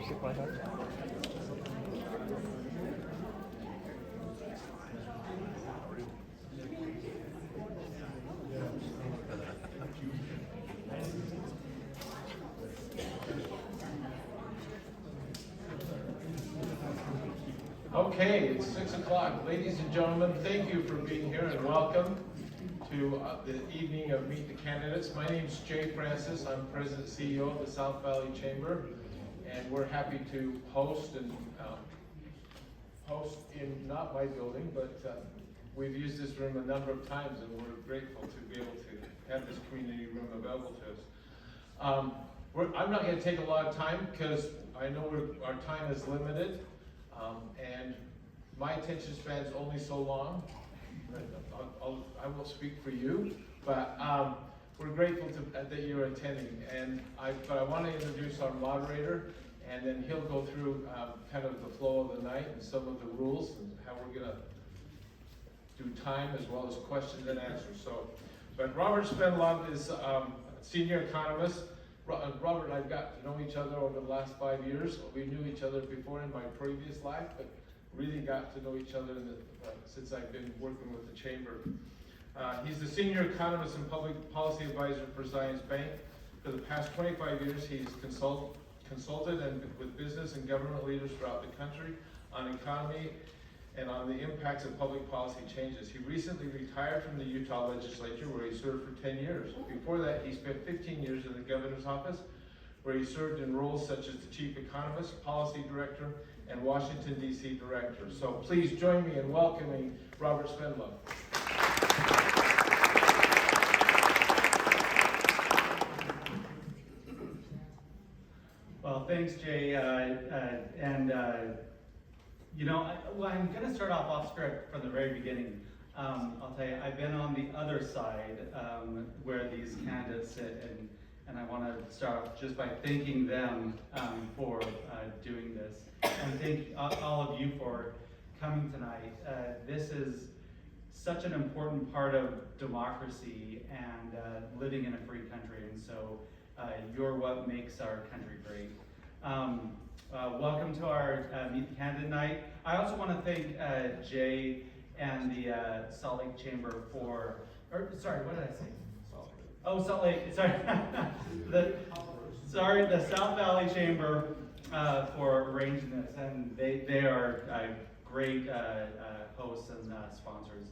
Okay, it's 6 o'clock. Ladies and gentlemen, thank you for being here and welcome to the evening of Meet the Candidates. My name is Jay Francis. I'm President and CEO of the South Valley Chamber, and we're happy to host in not my building, but we've used this room a number of times, and we're grateful to be able to have this community room available to us. I'm not going to take a lot of time because I know our time is limited. And my attention span is only so long. I will speak for you, but we're grateful that you're attending. But I want to introduce our moderator, and then he'll go through kind of the flow of the night and some of the rules and how we're going to do time as well as questions and answers. But Robert Spenlove is a senior economist. Robert and I've got to know each other over the last 5 years. We knew each other before in my previous life, but really got to know each other since I've been working with the Chamber. He's the senior economist and public policy advisor for Zions Bank. For the past 25 years, he's consulted with business and government leaders throughout the country on economy and on the impacts of public policy changes. He recently retired from the Utah legislature, where he served for 10 years. Before that, he spent 15 years in the governor's office, where he served in roles such as the chief economist, policy director, and Washington, D.C. director. So please join me in welcoming Robert Spenlove. Well, thanks, Jay. I'm going to start off script from the very beginning. I'll tell you, I've been on the other side where these candidates sit, and I want to start off just by thanking them for doing this. And thank all of you for coming tonight. This is such an important part of democracy and living in a free country, and so you're what makes our country great. Welcome to our Meet the Candidate night. I also want to thank Jay and the Salt Lake Chamber what did I say? Salt Lake, the South Valley Chamber for arranging this, and they are great hosts and sponsors.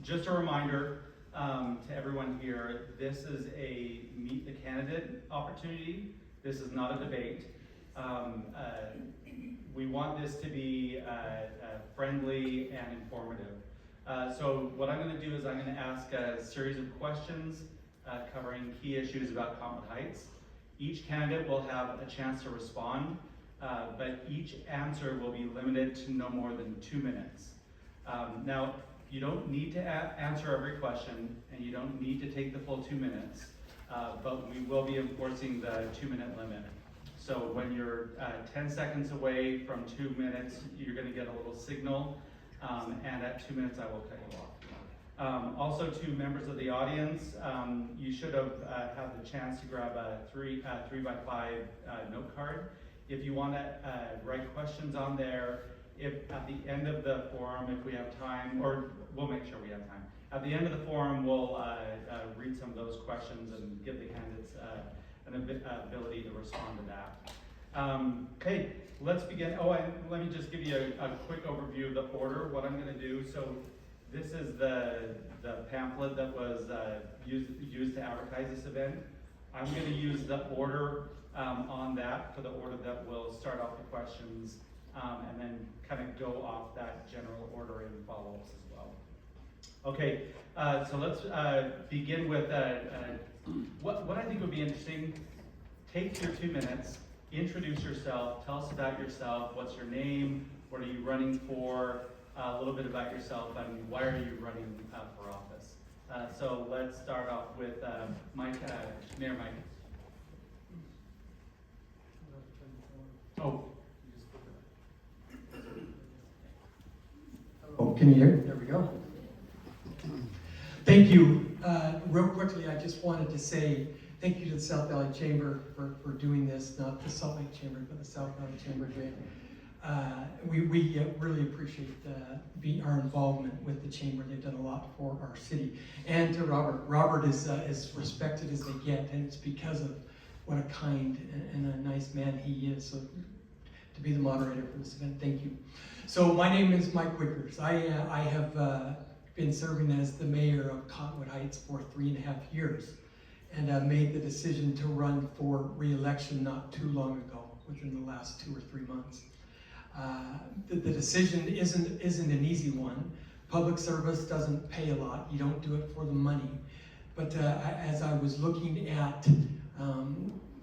Just a reminder to everyone here, this is a Meet the Candidate opportunity. This is not a debate. We want this to be friendly and informative. So what I'm going to do is I'm going to ask a series of questions covering key issues about Cottonwood Heights. Each candidate will have a chance to respond, but each answer will be limited to no more than 2 minutes. Now, you don't need to answer every question, and you don't need to take the full 2 minutes, but we will be enforcing the 2-minute limit. So when you're 10 seconds away from 2 minutes, you're going to get a little signal, and at 2 minutes I will cut you off. Also, to members of the audience, you should have had the chance to grab a 3x5 note card. If you want to write questions on there, if at the end of the forum, if we have time, or we'll make sure we have time, at the end of the forum, we'll read some of those questions and give the candidates an ability to respond to that. Okay, let's begin. Oh, and let me just give you a quick overview of the order, what I'm going to do. So this is the pamphlet that was used to advertise this event. I'm going to use the order on that for the order that will start off the questions and then kind of go off that general order in follow-ups as well. Okay, so let's begin with what I think would be interesting. Take your 2 minutes, introduce yourself, tell us about yourself, what's your name, what are you running for, a little bit about yourself, and why are you running for office. So let's start off with Mike, Mayor Mike. Oh, can you hear? There we go. Thank you. Real quickly, I just wanted to say thank you to the South Valley Chamber for doing this, not the Salt Lake Chamber, but the South Valley Chamber did. We really appreciate our involvement with the Chamber. They've done a lot for our city. And to Robert. Robert is as respected as they get, and it's because of what a kind and a nice man he is. So to be the moderator for this event, thank you. So my name is Mike Wickers. I have been serving as the mayor of Cottonwood Heights for 3.5 years, and made the decision to run for re-election not too long ago, within the last 2 or 3 months. The decision isn't an easy one. Public service doesn't pay a lot. You don't do it for the money. But as I was looking at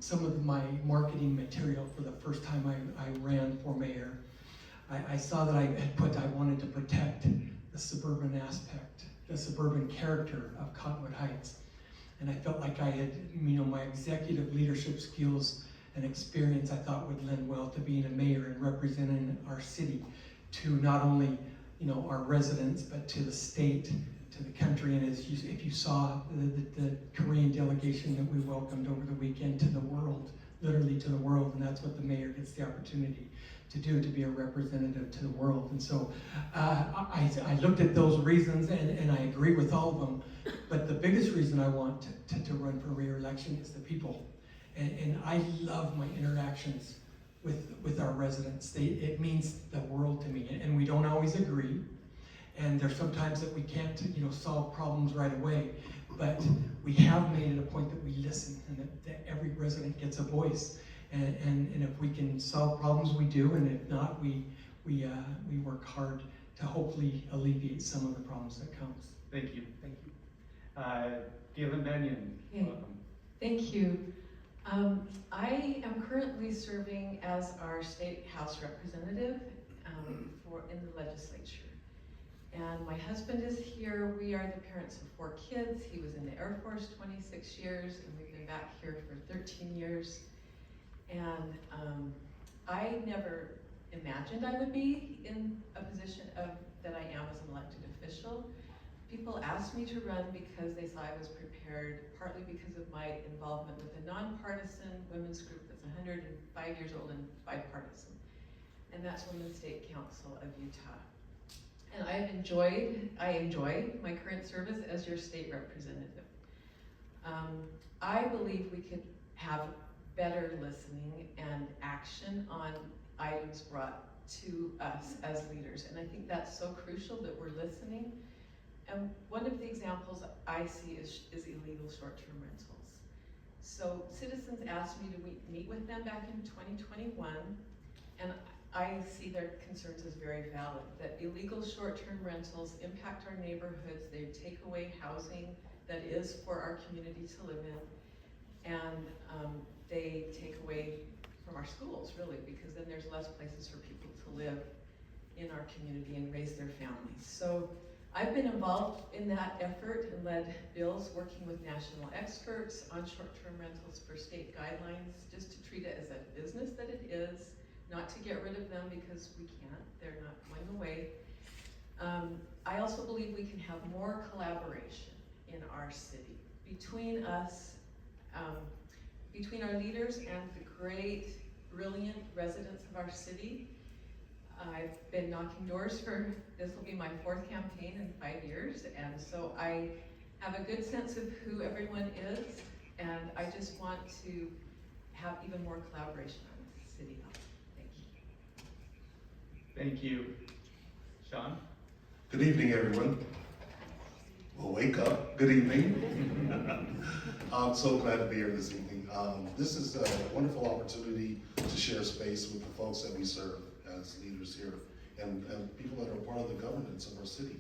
some of my marketing material for the first time I ran for mayor, I saw that I had put I wanted to protect the suburban aspect, the suburban character of Cottonwood Heights. And I felt like I had, my executive leadership skills and experience I thought would lend well to being a mayor and representing our city to not only, our residents, but to the state, to the country. And if you saw the Korean delegation that we welcomed over the weekend, to the world, literally to the world, and that's what the mayor gets the opportunity to do, to be a representative to the world. And so I looked at those reasons, and I agree with all of them, but the biggest reason I want to run for re-election is the people. And I love my interactions with our residents. It means the world to me, and we don't always agree, and there's sometimes that we can't solve problems right away, but we have made it a point that we listen, and that every resident gets a voice. And if we can solve problems, we do, and if not, we work hard to hopefully alleviate some of the problems that comes. Thank you. Thank you. Galen Benyon, welcome. Thank you. I am currently serving as our state house representative in the legislature. And my husband is here. We are the parents of 4 kids. He was in the Air Force 26 years, and we've been back here for 13 years. And I never imagined I would be in a position that I am as an elected official. People asked me to run because they saw I was prepared, partly because of my involvement with a nonpartisan women's group that's 105 years old and bipartisan. And that's Women's State Council of Utah. And I enjoy my current service as your state representative. I believe we could have better listening and action on items brought to us as leaders. And I think that's so crucial that we're listening. And one of the examples I see is illegal short-term rentals. So citizens asked me to meet with them back in 2021, and I see their concerns as very valid, that illegal short-term rentals impact our neighborhoods. They take away housing that is for our community to live in, and they take away from our schools, really, because then there's less places for people to live in our community and raise their families. So I've been involved in that effort and led bills working with national experts on short-term rentals for state guidelines, just to treat it as a business that it is, not to get rid of them because we can't, they're not going away. I also believe we can have more collaboration in our city between us, between our leaders and the great, brilliant residents of our city. I've been knocking doors this will be my 4th campaign in 5 years, and so I have a good sense of who everyone is, and I just want to have even more collaboration on the city level. Thank you. Thank you. Sean? Good evening, everyone. Well, wake up. Good evening. I'm so glad to be here this evening. This is a wonderful opportunity to share space with the folks that we serve as leaders here and people that are part of the governance of our city.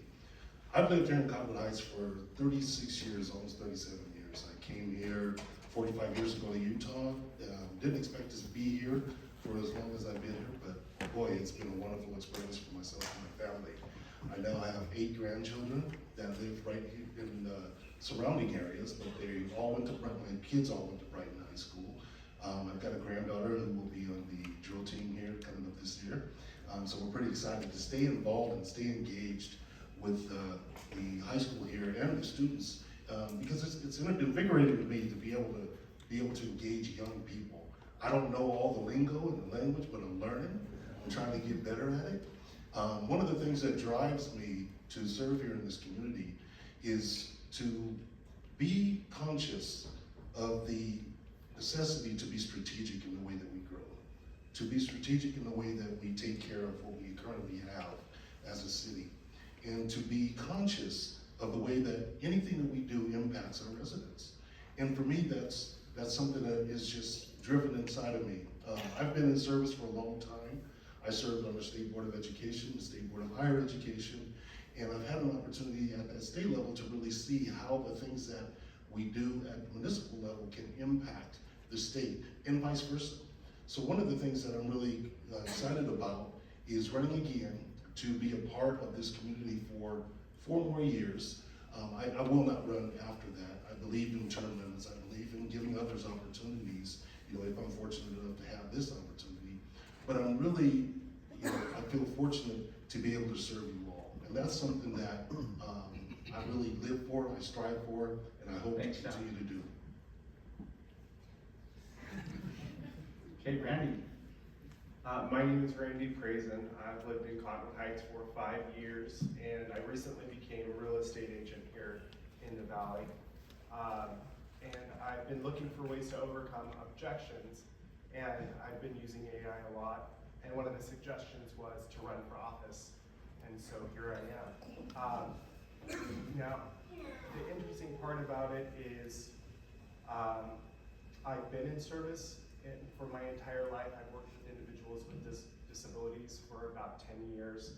I've lived here in Cottonwood Heights for 36 years, almost 37 years. I came here 45 years ago to Utah. Didn't expect to be here for as long as I've been here, but boy, it's been a wonderful experience for myself and my family. I now have 8 grandchildren that live right here in the surrounding areas, but they all went to Brighton, my kids all went to Brighton High School. I've got a granddaughter who will be on the drill team here coming up this year. So we're pretty excited to stay involved and stay engaged with the high school here and the students, because it's invigorating to me to be able to be able to engage young people. I don't know all the lingo and the language, but I'm learning. I'm trying to get better at it. One of the things that drives me to serve here in this community is to be conscious of the necessity to be strategic in the way that we grow, to be strategic in the way that we take care of what we currently have as a city, and to be conscious of the way that anything that we do impacts our residents. And for me, that's something that is just driven inside of me. I've been in service for a long time. I served on the State Board of Education, the State Board of Higher Education, and I've had an opportunity at that state level to really see how the things that we do at the municipal level can impact the state and vice versa. So one of the things that I'm really excited about is running again to be a part of this community for 4 more years. I will not run after that. I believe in term limits. I believe in giving others opportunities, if I'm fortunate enough to have this opportunity. But I'm really, I feel fortunate to be able to serve you all. And that's something that I really live for, I strive for, and I hope to continue to do. Okay, Randy. My name is Randy Prazen. I've lived in Cottonwood Heights for 5 years, and I recently became a real estate agent here in the Valley. And I've been looking for ways to overcome objections, and I've been using AI a lot. And one of the suggestions was to run for office, and so here I am. Now, the interesting part about it is I've been in service for my entire life. I've worked with individuals with disabilities for about 10 years.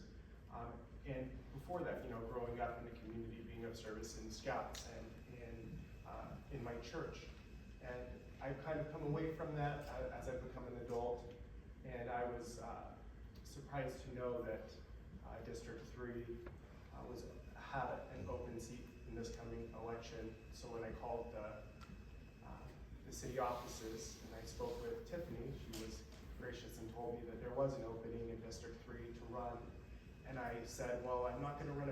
And before that, growing up in the community, being of service in Scouts and in my church. And I've kind of come away from that as I've become an adult. And I was surprised to know that District 3 had an open seat in this coming election. So when I called the city offices and I spoke with Tiffany, she was gracious and told me that there was an opening in District 3 to run. And I said, well, I'm not going to run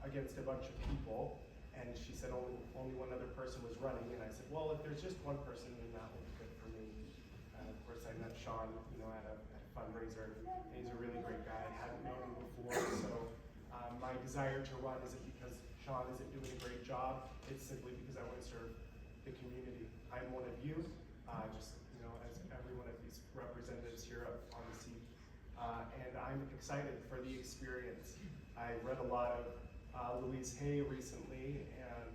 against a bunch of people. And she said only one other person was running. And I said, well, if there's just one person, then that would be good for me. And of course, I met Sean, at a fundraiser. And he's a really great guy. I hadn't known him before, so my desire to run isn't because Sean isn't doing a great job. It's simply because I want to serve the community. I'm one of you, just as every one of these representatives here up on the seat, and I'm excited for the experience. I read a lot of Louise Hay recently, and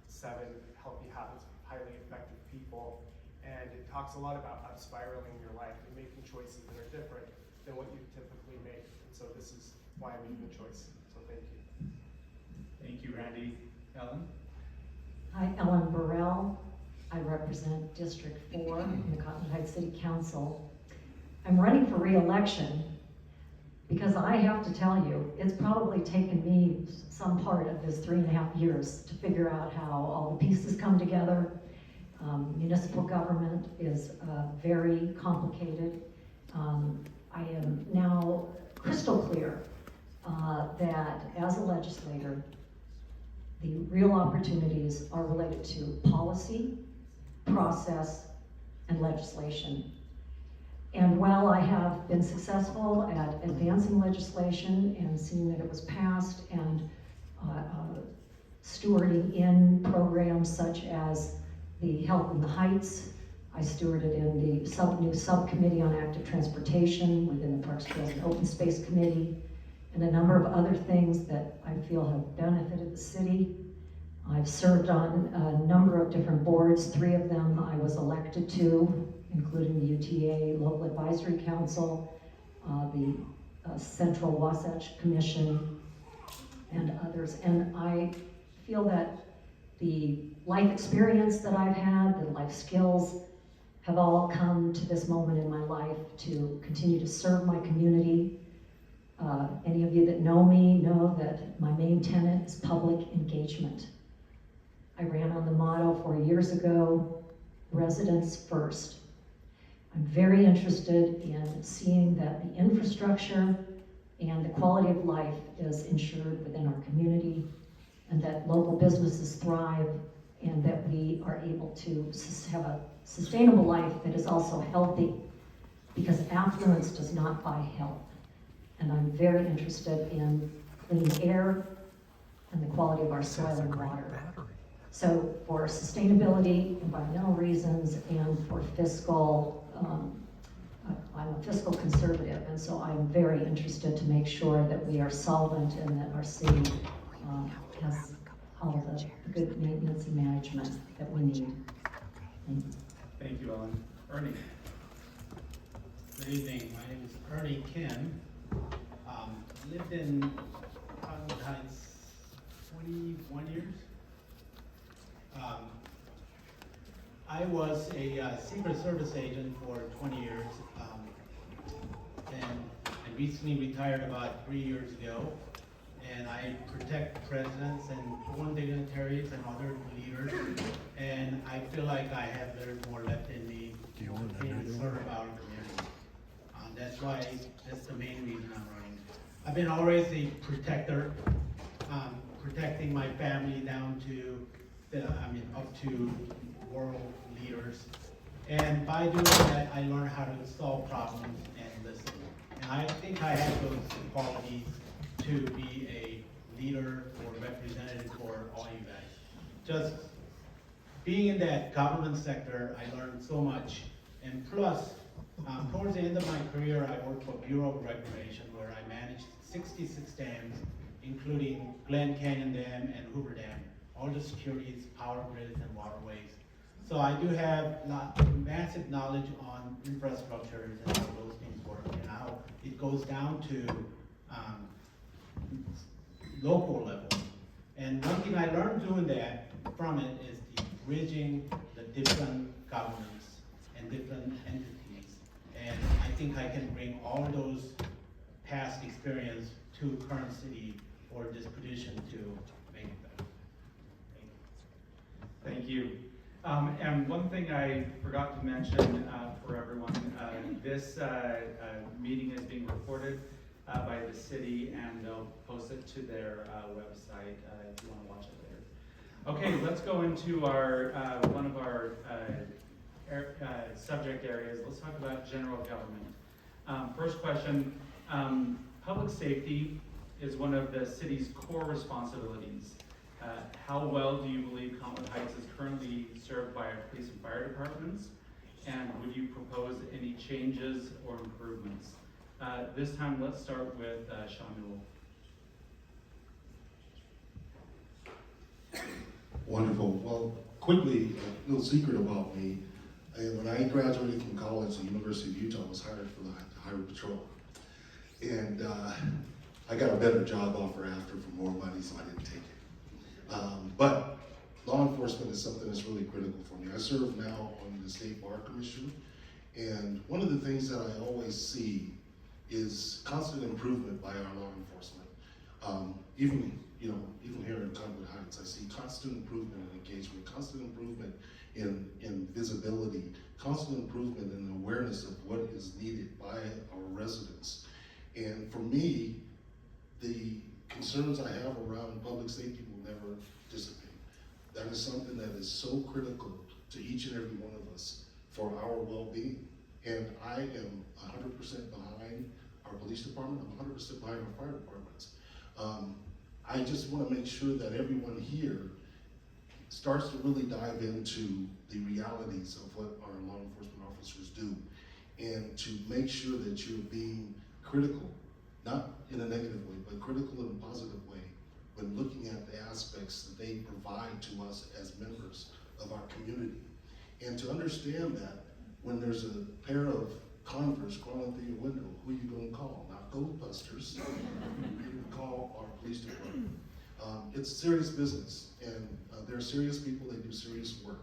7 Healthy Habits of Highly Effective People, and it talks a lot about spiraling your life and making choices that are different than what you typically make. And so this is why I'm making the choice. So thank you. Thank you, Randy. Ellen? Hi, Ellen Burrell. I represent District 4 in the Cottonwood Heights City Council. I'm running for re-election because I have to tell you, it's probably taken me some part of this 3.5 years to figure out how all the pieces come together. Municipal government is very complicated. I am now crystal clear that as a legislator, the real opportunities are related to policy, process, and legislation. And while I have been successful at advancing legislation and seeing that it was passed and stewarding in programs such as the Health in the Heights, I stewarded in the new subcommittee on active transportation within the Parks, Trails, and Open Space Committee, and a number of other things that I feel have benefited the city. I've served on a number of different boards. 3 of them I was elected to, including the UTA Local Advisory Council, the Central Wasatch Commission, and others. And I feel that the life experience that I've had, the life skills, have all come to this moment in my life to continue to serve my community. Any of you that know me know that my main tenet is public engagement. I ran on the motto 4 years ago, residents first. I'm very interested in seeing that the infrastructure and the quality of life is ensured within our community, and that local businesses thrive, and that we are able to have a sustainable life that is also healthy, because affluence does not buy health. And I'm very interested in clean air and the quality of our soil and water. So for sustainability, environmental reasons, and for fiscal, I'm a fiscal conservative, and so I'm very interested to make sure that we are solvent and that our city has all the good maintenance and management that we need. Thank you. Thank you, Ellen. Ernie? Good evening, my name is Ernie Kim. Lived in Cottonwood Heights 21 years. I was a Secret Service agent for 20 years, and I recently retired about 3 years ago. And I protect presidents and foreign dignitaries and other leaders. And I feel like I have very more left in me to continue to serve our community. That's why, that's the main reason I'm running. I've been always a protector, protecting my family down to up to world leaders. And by doing that, I learned how to solve problems and listen. And I think I have those qualities to be a leader or representative for all you guys. Just being in that government sector, I learned so much. And plus, towards the end of my career, I worked for Bureau of Reclamation, where I managed 66 dams, including Glen Canyon Dam and Hoover Dam, all the securities, power grids, and waterways. So I do have massive knowledge on infrastructure and how those things work and how it goes down to local level. And one thing I learned doing that from it is the bridging the different governments and different entities. And I think I can bring all those past experience to current city or this position to make it better. Thank you. And one thing I forgot to mention for everyone, this meeting is being recorded by the city, and they'll post it to their website if you want to watch it later. Okay, let's go into our one of our subject areas. Let's talk about general government. First question, public safety is one of the city's core responsibilities. How well do you believe Cottonwood Heights is currently served by our police and fire departments? And would you propose any changes or improvements? This time, let's start with Sean Newell. Wonderful. Well, quickly, a little secret about me. When I graduated from college, the University of Utah was hired for the Highway Patrol. And I got a better job offer after for more money, so I didn't take it. But law enforcement is something that's really critical for me. I serve now on the State Bar Commission, and one of the things that I always see is constant improvement by our law enforcement. Even here in Cottonwood Heights, I see constant improvement in engagement, constant improvement in visibility, constant improvement in awareness of what is needed by our residents. And for me, the concerns I have around public safety will never dissipate. That is something that is so critical to each and every one of us for our well-being. And I am 100% behind our police department, I'm 100% behind our fire departments. I just want to make sure that everyone here starts to really dive into the realities of what our law enforcement officers do, and to make sure that you're being critical, not in a negative way, but critical in a positive way, when looking at the aspects that they provide to us as members of our community. And to understand that when there's a pair of Converse crawling through your window, who are you going to call? Not Ghostbusters. You're going to call our police department. It's serious business, and they're serious people. They do serious work,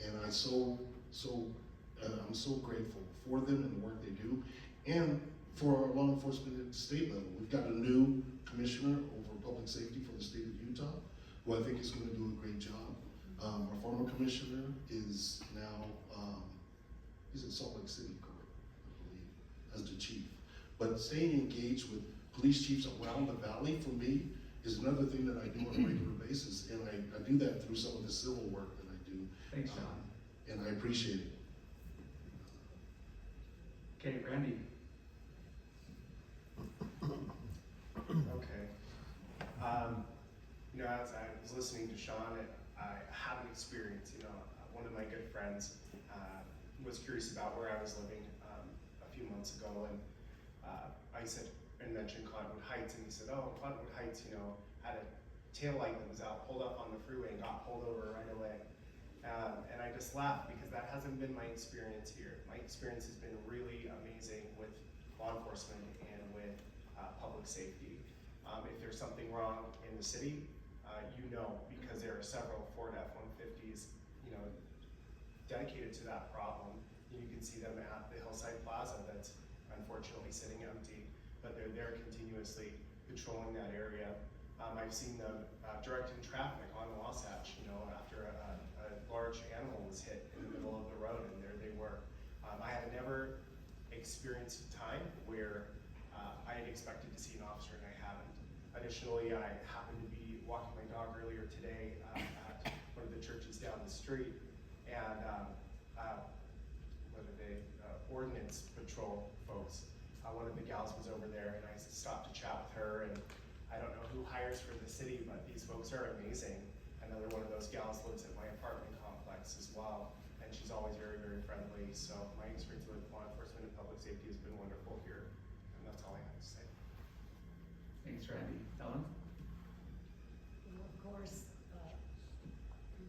and I'm so grateful for them and the work they do, and for our law enforcement at the state level. We've got a new commissioner over public safety for the state of Utah, who I think is going to do a great job. Our former commissioner is now he's in Salt Lake City, I believe, as the chief. But staying engaged with police chiefs around the valley for me is another thing that I do on a regular basis, and I do that through some of the civil work that I do. Thanks, Sean. And I appreciate it. Okay, Randy. Okay. You know, as I was listening to Sean, I had an experience. You know, one of my good friends was curious about where I was living a few months ago, and I said and mentioned Cottonwood Heights, and he said, "Oh, Cottonwood Heights, you know, had a tail light that was out, pulled up on the freeway, and got pulled over right away." And I just laughed because that hasn't been my experience here. My experience has been really amazing with law enforcement and with public safety. If there's something wrong in the city, you know, because there are several Ford F-150s, you know, dedicated to that problem. You can see them at the Hillside Plaza that's unfortunately sitting empty, but they're there continuously patrolling that area. I've seen them directing traffic on Wasatch, you know, after a large animal was hit in the middle of the road, and there they were. I have never experienced a time where I had expected to see an officer and I haven't. Additionally, I happened to be walking my dog earlier today at one of the churches down the street, and what are they, ordinance patrol folks. One of the gals was over there, and I stopped to chat with her, and I don't know who hires for the city, but these folks are amazing. Another one of those gals lives at my apartment complex as well, and she's always very, very friendly. So my experience with law enforcement and public safety has been wonderful here, and that's all I have to say. Thanks, Randy. Ellen? Of course,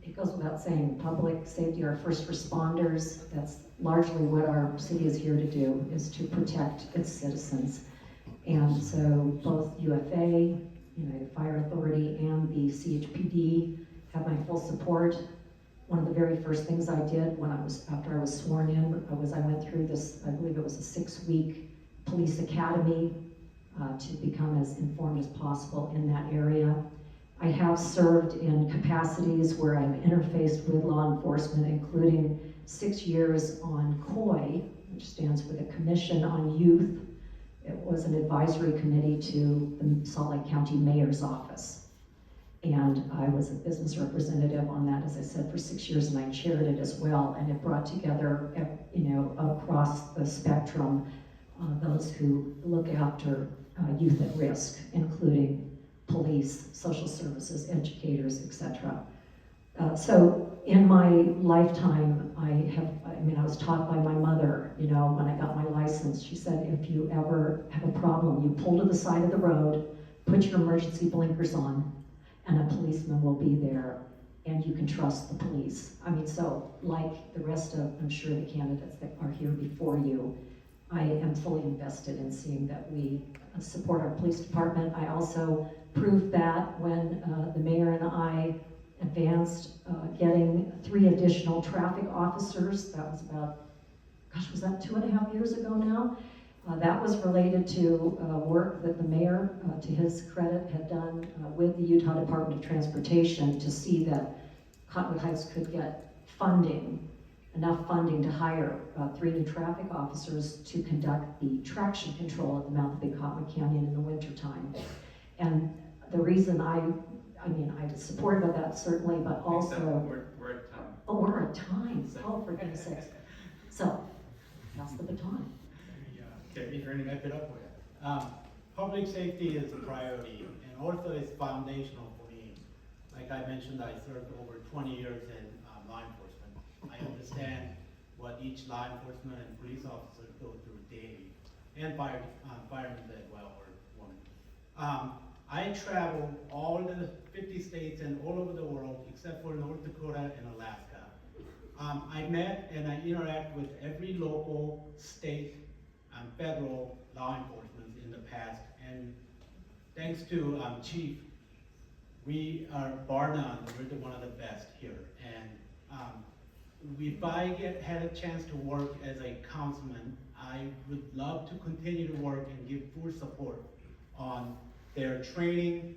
it goes without saying, public safety, our first responders, that's largely what our city is here to do, is to protect its citizens. And so both UFA, United Fire Authority, and the CHPD have my full support. One of the very first things I did after I was sworn in, I went through this, I believe it was a 6-week police academy to become as informed as possible in that area. I have served in capacities where I've interfaced with law enforcement, including 6 years on COY, which stands for the Commission on Youth. It was an advisory committee to the Salt Lake County Mayor's office. And I was a business representative on that, as I said, for 6 years, and I chaired it as well. And it brought together, you know, across the spectrum, those who look after youth at risk, including police, social services, educators, etc. So in my lifetime, I was taught by my mother, you know, when I got my license, she said, if you ever have a problem, you pull to the side of the road, put your emergency blinkers on, and a policeman will be there, and you can trust the police. I mean, so like the rest of, I'm sure, the candidates that are here before you, I am fully invested in seeing that we support our police department. I also proved that when the mayor and I advanced getting 3 additional traffic officers. That was about, was that 2.5 years ago now? That was related to work that the mayor, to his credit, had done with the Utah Department of Transportation to see that Cottonwood Heights could get enough funding to hire 3 new traffic officers to conduct the traction control at the mouth of Big Cottonwood Canyon in the wintertime. And the reason I'm supportive of that, certainly, but also... We're at time. Oh, we're at time. Oh, for goodness sakes. So, pass the baton. Okay, Ernie. Wrap it up with. Public safety is a priority, and also it's foundational for me. Like I mentioned, I served over 20 years in law enforcement. I understand what each law enforcement and police officer go through daily, and firemen as well, or women. I travel all the 50 states and all over the world, except for North Dakota and Alaska. I met and I interact with every local, state, and federal law enforcement in the past, and thanks to Chief, we are bar none, we're one of the best here. And if I had a chance to work as a councilman, I would love to continue to work and give full support on their training,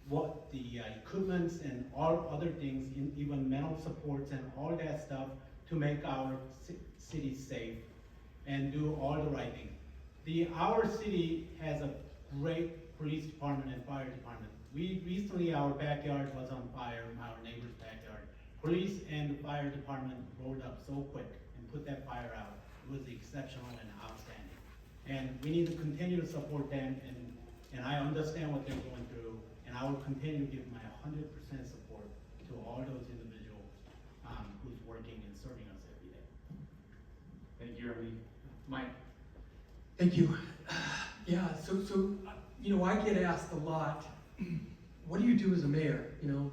what the equipments and all other things, even mental supports and all that stuff to make our city safe and do all the right things. Our city has a great police department and fire department. Recently, our backyard was on fire, our neighbor's backyard. Police and the fire department rolled up so quick and put that fire out. It was exceptional and outstanding. And we need to continue to support them, and I understand what they're going through, and I will continue to give my 100% support to all those individuals who's working and serving us every day. Thank you, Ernie. Mike? Thank you. Yeah, so you know, I get asked a lot, what do you do as a mayor? You know,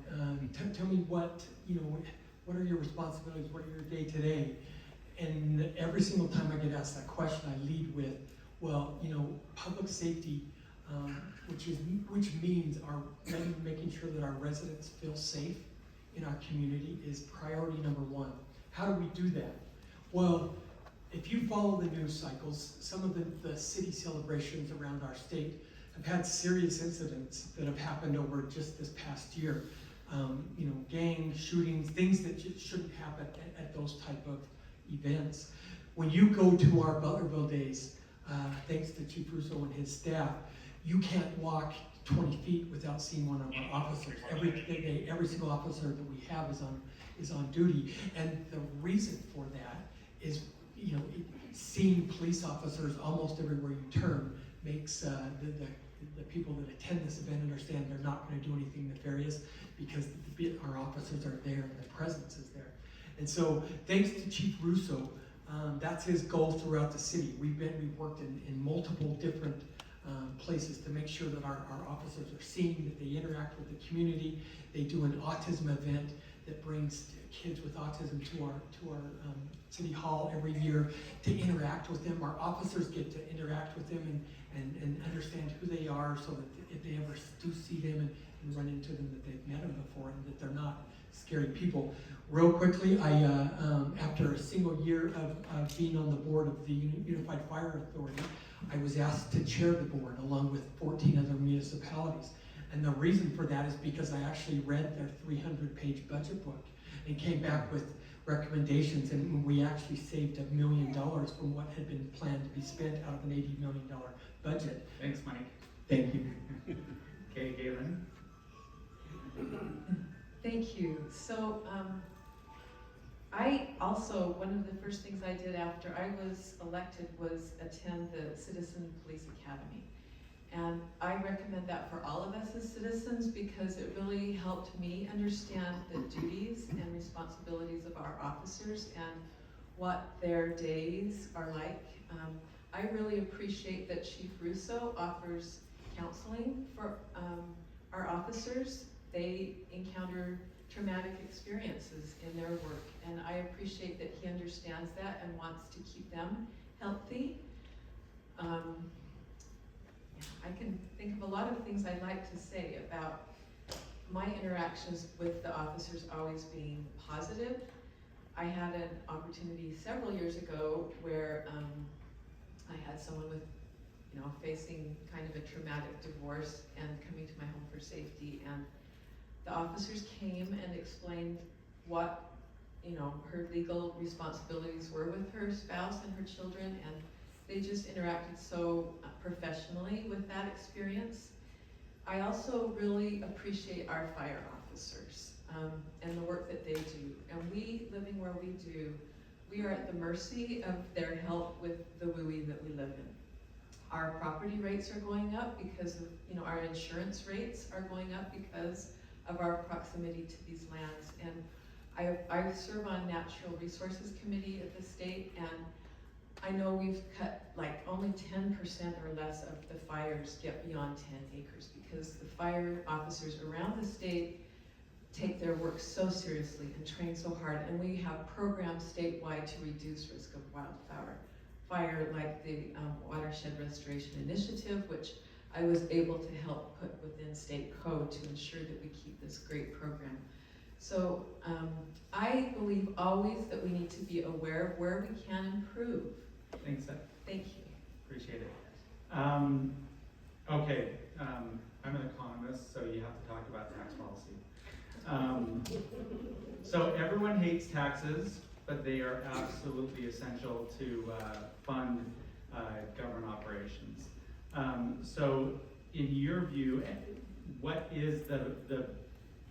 tell me what, you know, what are your responsibilities? What are your day-to-day? And every single time I get asked that question, I lead with, well, you know, public safety, which means making sure that our residents feel safe in our community is priority number one. How do we do that? Well, if you follow the news cycles, some of the city celebrations around our state have had serious incidents that have happened over just this past year. You know, gang shootings, things that just shouldn't happen at those type of events. When you go to our Butlerville days, thanks to Chief Russo and his staff, you can't walk 20 feet without seeing one of our officers. Every single officer that we have is on duty. And the reason for that is, you know, seeing police officers almost everywhere you turn makes the people that attend this event understand they're not going to do anything nefarious because our officers are there and the presence is there. And so, thanks to Chief Russo, that's his goal throughout the city. We've worked in multiple different places to make sure that our officers are seen, that they interact with the community. They do an autism event that brings kids with autism to our city hall every year to interact with them. Our officers get to interact with them and understand who they are, so that if they ever do see them and run into them, that they've met them before and that they're not scary people. Real quickly, after a single year of being on the board of the Unified Fire Authority, I was asked to chair the board along with 14 other municipalities. And the reason for that is because I actually read their 300-page budget book and came back with recommendations, and we actually saved $1 million from what had been planned to be spent out of an $80 million budget. Thanks, Mike. Thank you. Okay, Galen? Thank you. So, I also, one of the first things I did after I was elected was attend the Citizen Police Academy. And I recommend that for all of us as citizens because it really helped me understand the duties and responsibilities of our officers and what their days are like. I really appreciate that Chief Russo offers counseling for our officers. They encounter traumatic experiences in their work, and I appreciate that he understands that and wants to keep them healthy. I can think of a lot of things I'd like to say about my interactions with the officers always being positive. I had an opportunity several years ago where I had someone with, you know, facing kind of a traumatic divorce and coming to my home for safety, and the officers came and explained what, you know, her legal responsibilities were with her spouse and her children, and they just interacted so professionally with that experience. I also really appreciate our fire officers and the work that they do. And we, living where we do, we are at the mercy of their help with the WUI that we live in. Our property rates are going up because of, you know, our insurance rates are going up because of our proximity to these lands. And I serve on Natural Resources Committee at the state, and I know we've cut like only 10% or less of the fires get beyond 10 acres because the fire officers around the state take their work so seriously and train so hard, and we have programs statewide to reduce risk of wildfire, like the Watershed Restoration Initiative, which I was able to help put within state code to ensure that we keep this great program. So I believe always that we need to be aware of where we can improve. Thanks, Seth. Thank you. Appreciate it. Okay, I'm an economist, so you have to talk about tax policy. So everyone hates taxes, but they are absolutely essential to fund government operations. So in your view, what is the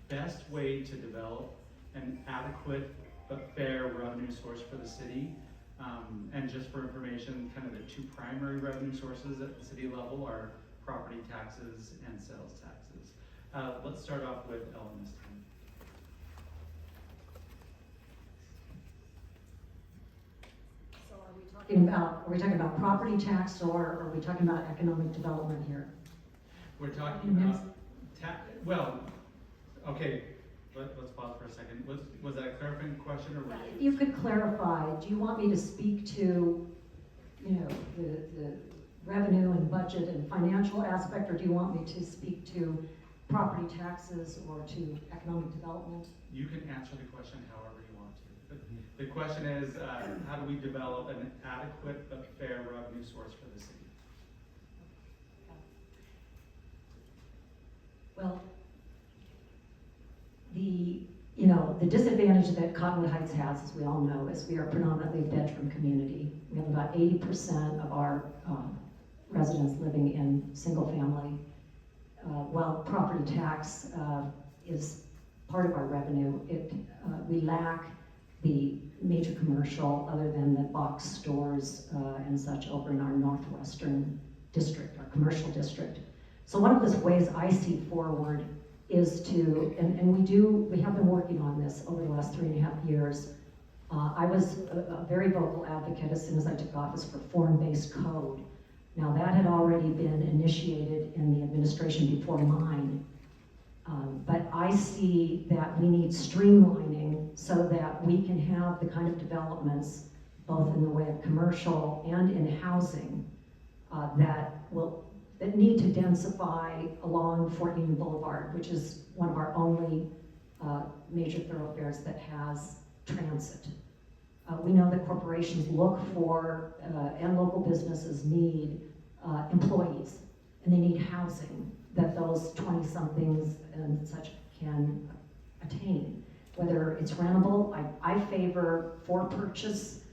best way to develop an adequate but fair revenue source for the city? And just for information, kind of the two primary revenue sources at the city level are property taxes and sales taxes. Let's start off with Ellen this time. So are we talking about property tax, or are we talking about economic development here? We're talking Yes. about, well, okay, let's pause for a second. Was that a clarifying question, or? If you could clarify, do you want me to speak to, you know, the revenue and budget and financial aspect, or do you want me to speak to property taxes or to economic development? You can answer the question however you want to. But the question is, how do we develop an adequate but fair revenue source for the city? Well, the disadvantage that Cottonwood Heights has, as we all know, is we are predominantly a bedroom community. We have about 80% of our residents living in single family. While property tax is part of our revenue, we lack the major commercial other than the box stores and such over in our northwestern district, our commercial district. So one of the ways I see forward is to, and we have been working on this over the last 3.5 years. I was a very vocal advocate as soon as I took office for form-based code. Now that had already been initiated in the administration before mine, but I see that we need streamlining so that we can have the kind of developments, both in the way of commercial and in housing, that need to densify along Fort Union Boulevard, which is one of our only major thoroughfares that has transit. We know that corporations look for, and local businesses need employees, and they need housing that those 20-somethings and such can attain. Whether it's rentable, I favor for-purchase,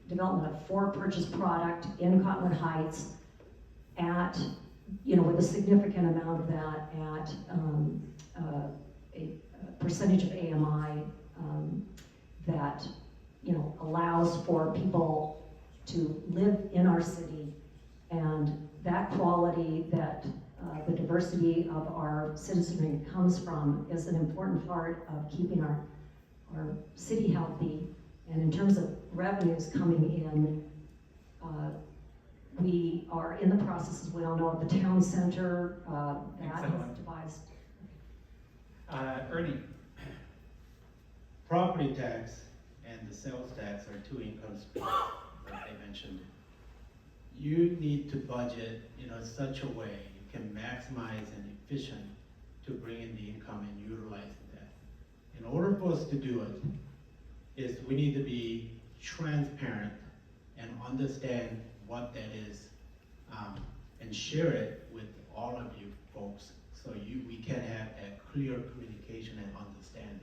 development of for-purchase product in Cottonwood Heights at, with a significant amount of that at a percentage of AMI that, allows for people to live in our city, and that quality that the diversity of our citizenry comes from is an important part of keeping our city healthy. And in terms of revenues coming in, we are in the process, as we all know, of the town center that has devised. Ernie. Property tax and the sales tax are two income streams that they mentioned. You need to budget in such a way you can maximize and efficient to bring in the income and utilize that. In order for us to do it, is we need to be transparent and understand what that is, and share it with all of you folks so we can have a clear communication and understanding.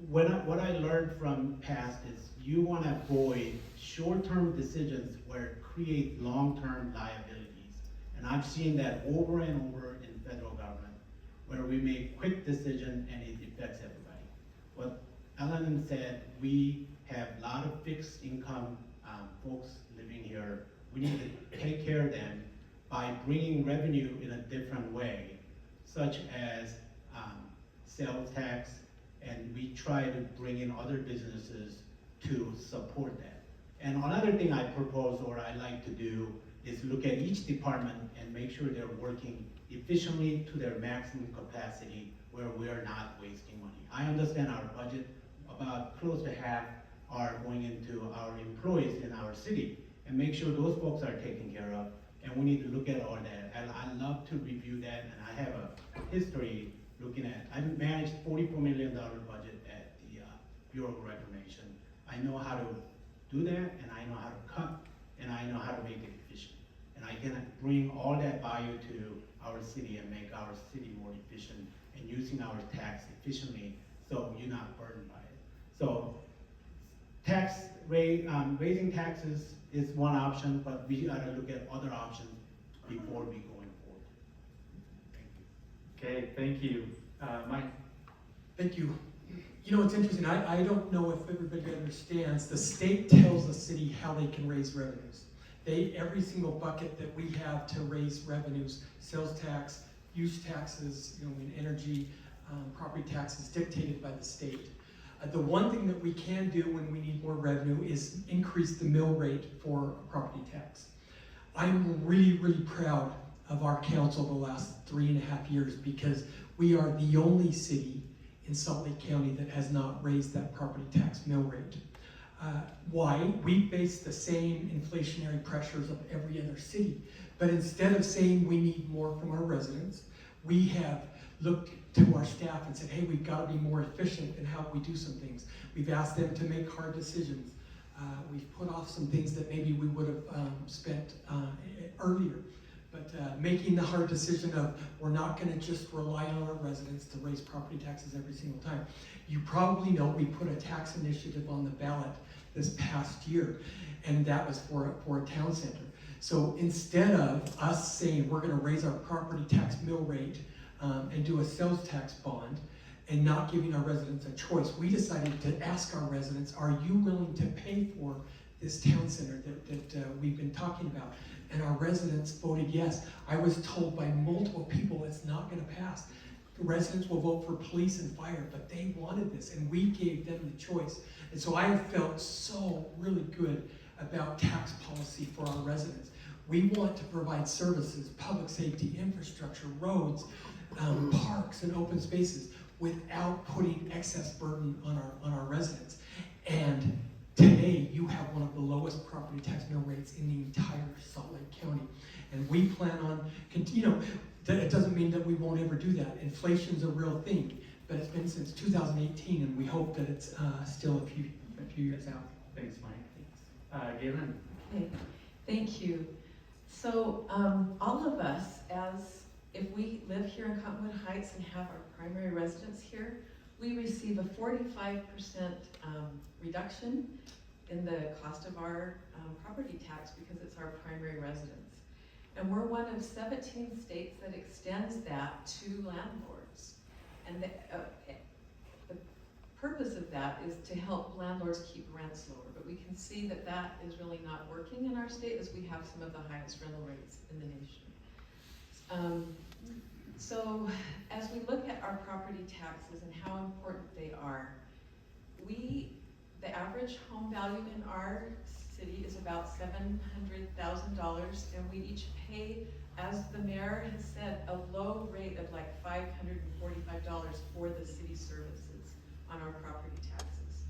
What I learned from past is you want to avoid short-term decisions where it creates long-term liabilities. And I've seen that over and over in federal government, where we make quick decisions and it affects everybody. What Ellen said, we have a lot of fixed income folks living here. We need to take care of them by bringing revenue in a different way, such as sales tax, and we try to bring in other businesses to support that. And another thing I propose, or I like to do, is look at each department and make sure they're working efficiently to their maximum capacity where we are not wasting money. I understand our budget, about close to half are going into our employees in our city, and make sure those folks are taken care of, and we need to look at all that. And I love to review that, and I have a history looking at, I managed $44 million budget at the Bureau of Reclamation. I know how to do that, and I know how to cut, and I know how to make it efficient. And I can bring all that value to our city and make our city more efficient and using our tax efficiently so you're not burdened by it. So tax raising taxes is one option, but we gotta look at other options before we going forward. Thank you. Okay, thank you. Mike? Thank you. You know, it's interesting, I don't know if everybody understands, the state tells the city how they can raise revenues. Every single bucket that we have to raise revenues, sales tax, use taxes, you know, in energy, property taxes dictated by the state. The one thing that we can do when we need more revenue is increase the mill rate for property tax. I'm really, really proud of our council the last 3.5 years because we are the only city in Salt Lake County that has not raised that property tax mill rate. Why? We face the same inflationary pressures of every other city. But instead of saying we need more from our residents, we have looked to our staff and said, hey, we've got to be more efficient in how we do some things. We've asked them to make hard decisions. We've put off some things that maybe we would have spent earlier. But making the hard decision of we're not going to just rely on our residents to raise property taxes every single time. You probably know we put a tax initiative on the ballot this past year, and that was for a town center. So instead of us saying we're going to raise our property tax mill rate and do a sales tax bond and not giving our residents a choice, we decided to ask our residents, are you willing to pay for this town center that we've been talking about? And our residents voted yes. I was told by multiple people it's not going to pass. The residents will vote for police and fire, but they wanted this, and we gave them the choice. And so I have felt so really good about tax policy for our residents. We want to provide services, public safety, infrastructure, roads, parks, and open spaces without putting excess burden on our residents. And today, you have one of the lowest property tax mill rates in the entire Salt Lake County. And we plan on, it doesn't mean that we won't ever do that. Inflation's a real thing, but it's been since 2018, and we hope that it's still a few years out. Thanks, Mike. Galen? Okay, thank you. So all of us, if we live here in Cottonwood Heights and have our primary residence here, we receive a 45% reduction in the cost of our property tax because it's our primary residence. And we're one of 17 states that extends that to landlords. And the purpose of that is to help landlords keep rents lower. But we can see that that is really not working in our state as we have some of the highest rental rates in the nation. So as we look at our property taxes and how important they are, the average home value in our city is about $700,000, and we each pay, as the mayor has said, a low rate of like $545 for the city services on our property taxes.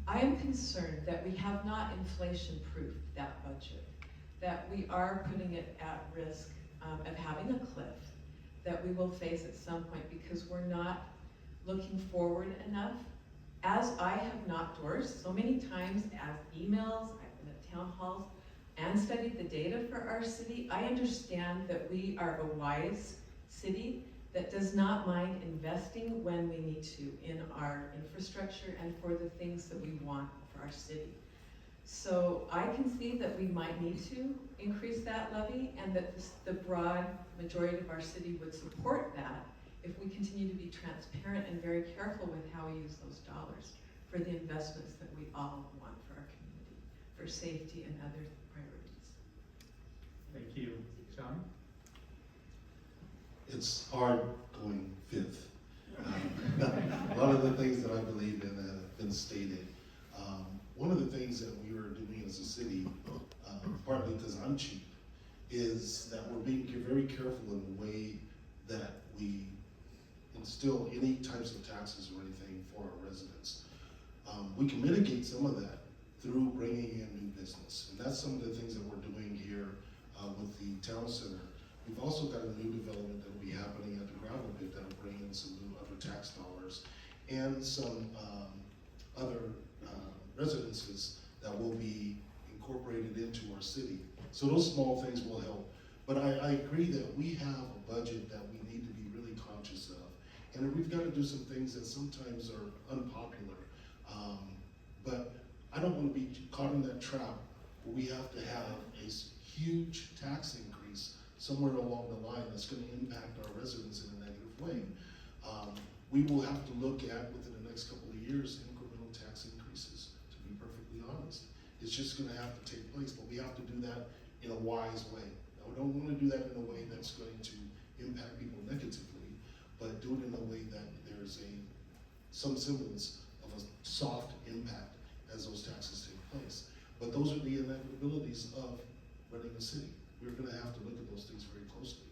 I am concerned that we have not inflation-proofed that budget, that we are putting it at risk of having a cliff that we will face at some point because we're not looking forward enough. As I have knocked doors so many times, as emails, I've been at town halls, and studied the data for our city, I understand that we are a wise city that does not mind investing when we need to in our infrastructure and for the things that we want for our city. So I can see that we might need to increase that levy and that the broad majority of our city would support that if we continue to be transparent and very careful with how we use those dollars for the investments that we all want for our community, for safety and other priorities. Thank you. Sean? It's hard going fifth. A lot of the things that I believe in have been stated. One of the things that we are doing as a city, partly because I'm cheap, is that we're being very careful in the way that we instill any types of taxes or anything for our residents. We can mitigate some of that through bringing in new business, and that's some of the things that we're doing here with the town center. We've also got a new development that will be happening at the gravel pit that will bring in some new other tax dollars and some other residences that will be incorporated into our city. So those small things will help. But I agree that we have a budget that we need to be really conscious of. And we've got to do some things that sometimes are unpopular. But I don't want to be caught in that trap where we have to have a huge tax increase somewhere along the line that's going to impact our residents in a negative way. We will have to look at, within the next couple of years, incremental tax increases, to be perfectly honest. It's just going to have to take place, but we have to do that in a wise way. Now, we don't want to do that in a way that's going to impact people negatively, but do it in a way that there's some semblance of a soft impact as those taxes take place. But those are the inevitabilities of running a city. We're going to have to look at those things very closely.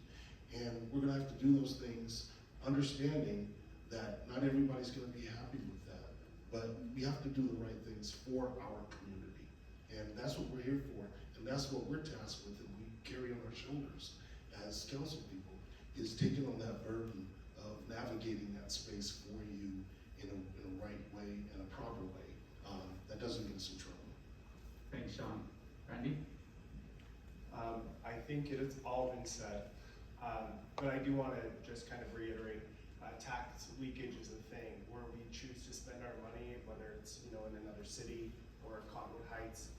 And we're going to have to do those things understanding that not everybody's going to be happy with that, but we have to do the right things for our community. And that's what we're here for, and that's what we're tasked with, and we carry on our shoulders as council people, is taking on that burden of navigating that space for you in a right way and a proper way that doesn't get us in trouble. Thanks, Sean. Randy? I think it has all been said, but I do want to just kind of reiterate, tax leakage is a thing where we choose to spend our money, whether it's in another city or Cottonwood Heights.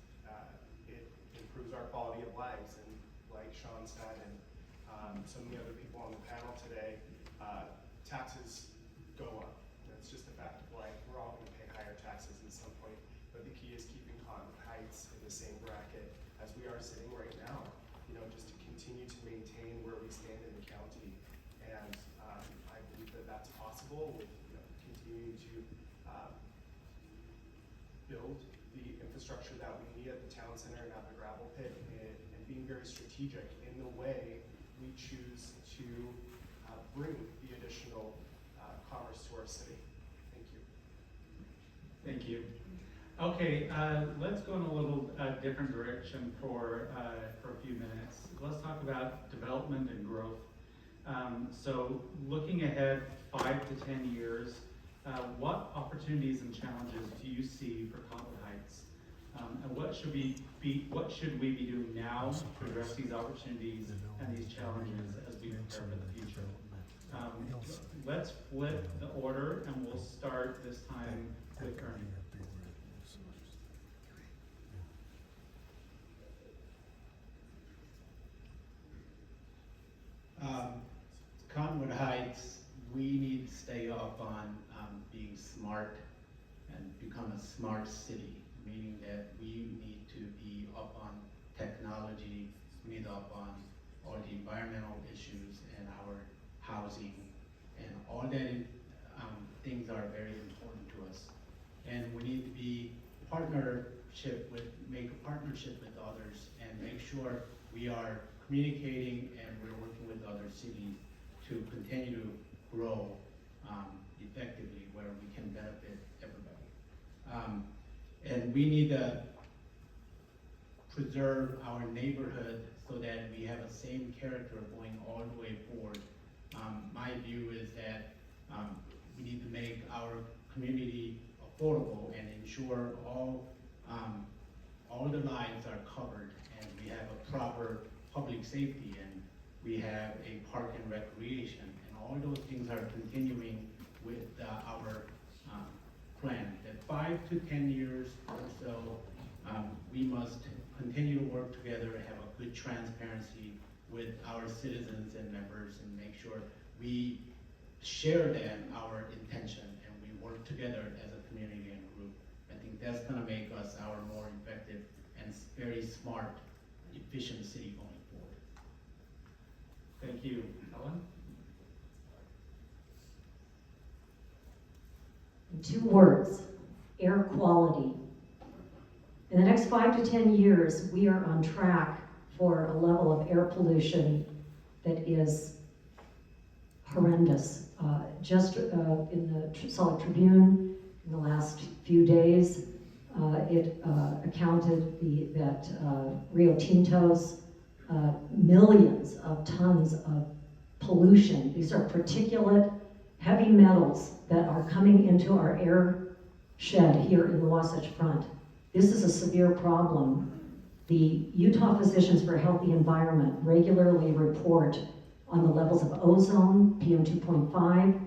It improves our quality of lives, and like Sean said, and so many other people on the panel today, taxes go up. That's just a fact of life. We're all going to pay higher taxes at some point, but the key is keeping Cottonwood Heights in the same bracket as we are sitting right now. Just to continue to maintain where we stand in the county, and I believe that that's possible with continuing to build the infrastructure that we need at the town center and at the gravel pit, and being very strategic in the way we choose to bring the additional commerce to our city. Thank you. Thank you. Okay, let's go in a little different direction for a few minutes. Let's talk about development and growth. So looking ahead 5 to 10 years, what opportunities and challenges do you see for Cottonwood Heights? And what should we be doing now to address these opportunities and these challenges as we prepare for the future? Let's flip the order, and we'll start this time with Ernie. Cottonwood Heights, we need to stay up on being smart and become a smart city, meaning that we need to be up on technology, we need up on all the environmental issues and our housing, and all that things are very important to us. And we need to make a partnership with others and make sure we are communicating and we're working with other cities to continue to grow effectively where we can benefit everybody. And we need to preserve our neighborhood so that we have the same character going all the way forward. My view is that we need to make our community affordable and ensure all the lives are covered, and we have a proper public safety, and we have a park and recreation, and all those things are continuing with our plan. That 5 to 10 years or so, we must continue to work together, have a good transparency with our citizens and members, and make sure we share our intention and we work together as a community and group. I think that's going to make us our more effective and very smart, efficient city going forward. Thank you. Ellen? In 2 words, air quality. In the next 5 to 10 years, we are on track for a level of air pollution that is horrendous. Just in the Salt Lake Tribune, in the last few days, it accounted that Rio Tinto's millions of tons of pollution, these are particulate heavy metals that are coming into our air shed here in the Wasatch Front. This is a severe problem. The Utah Physicians for a Healthy Environment regularly report on the levels of ozone, PM2.5,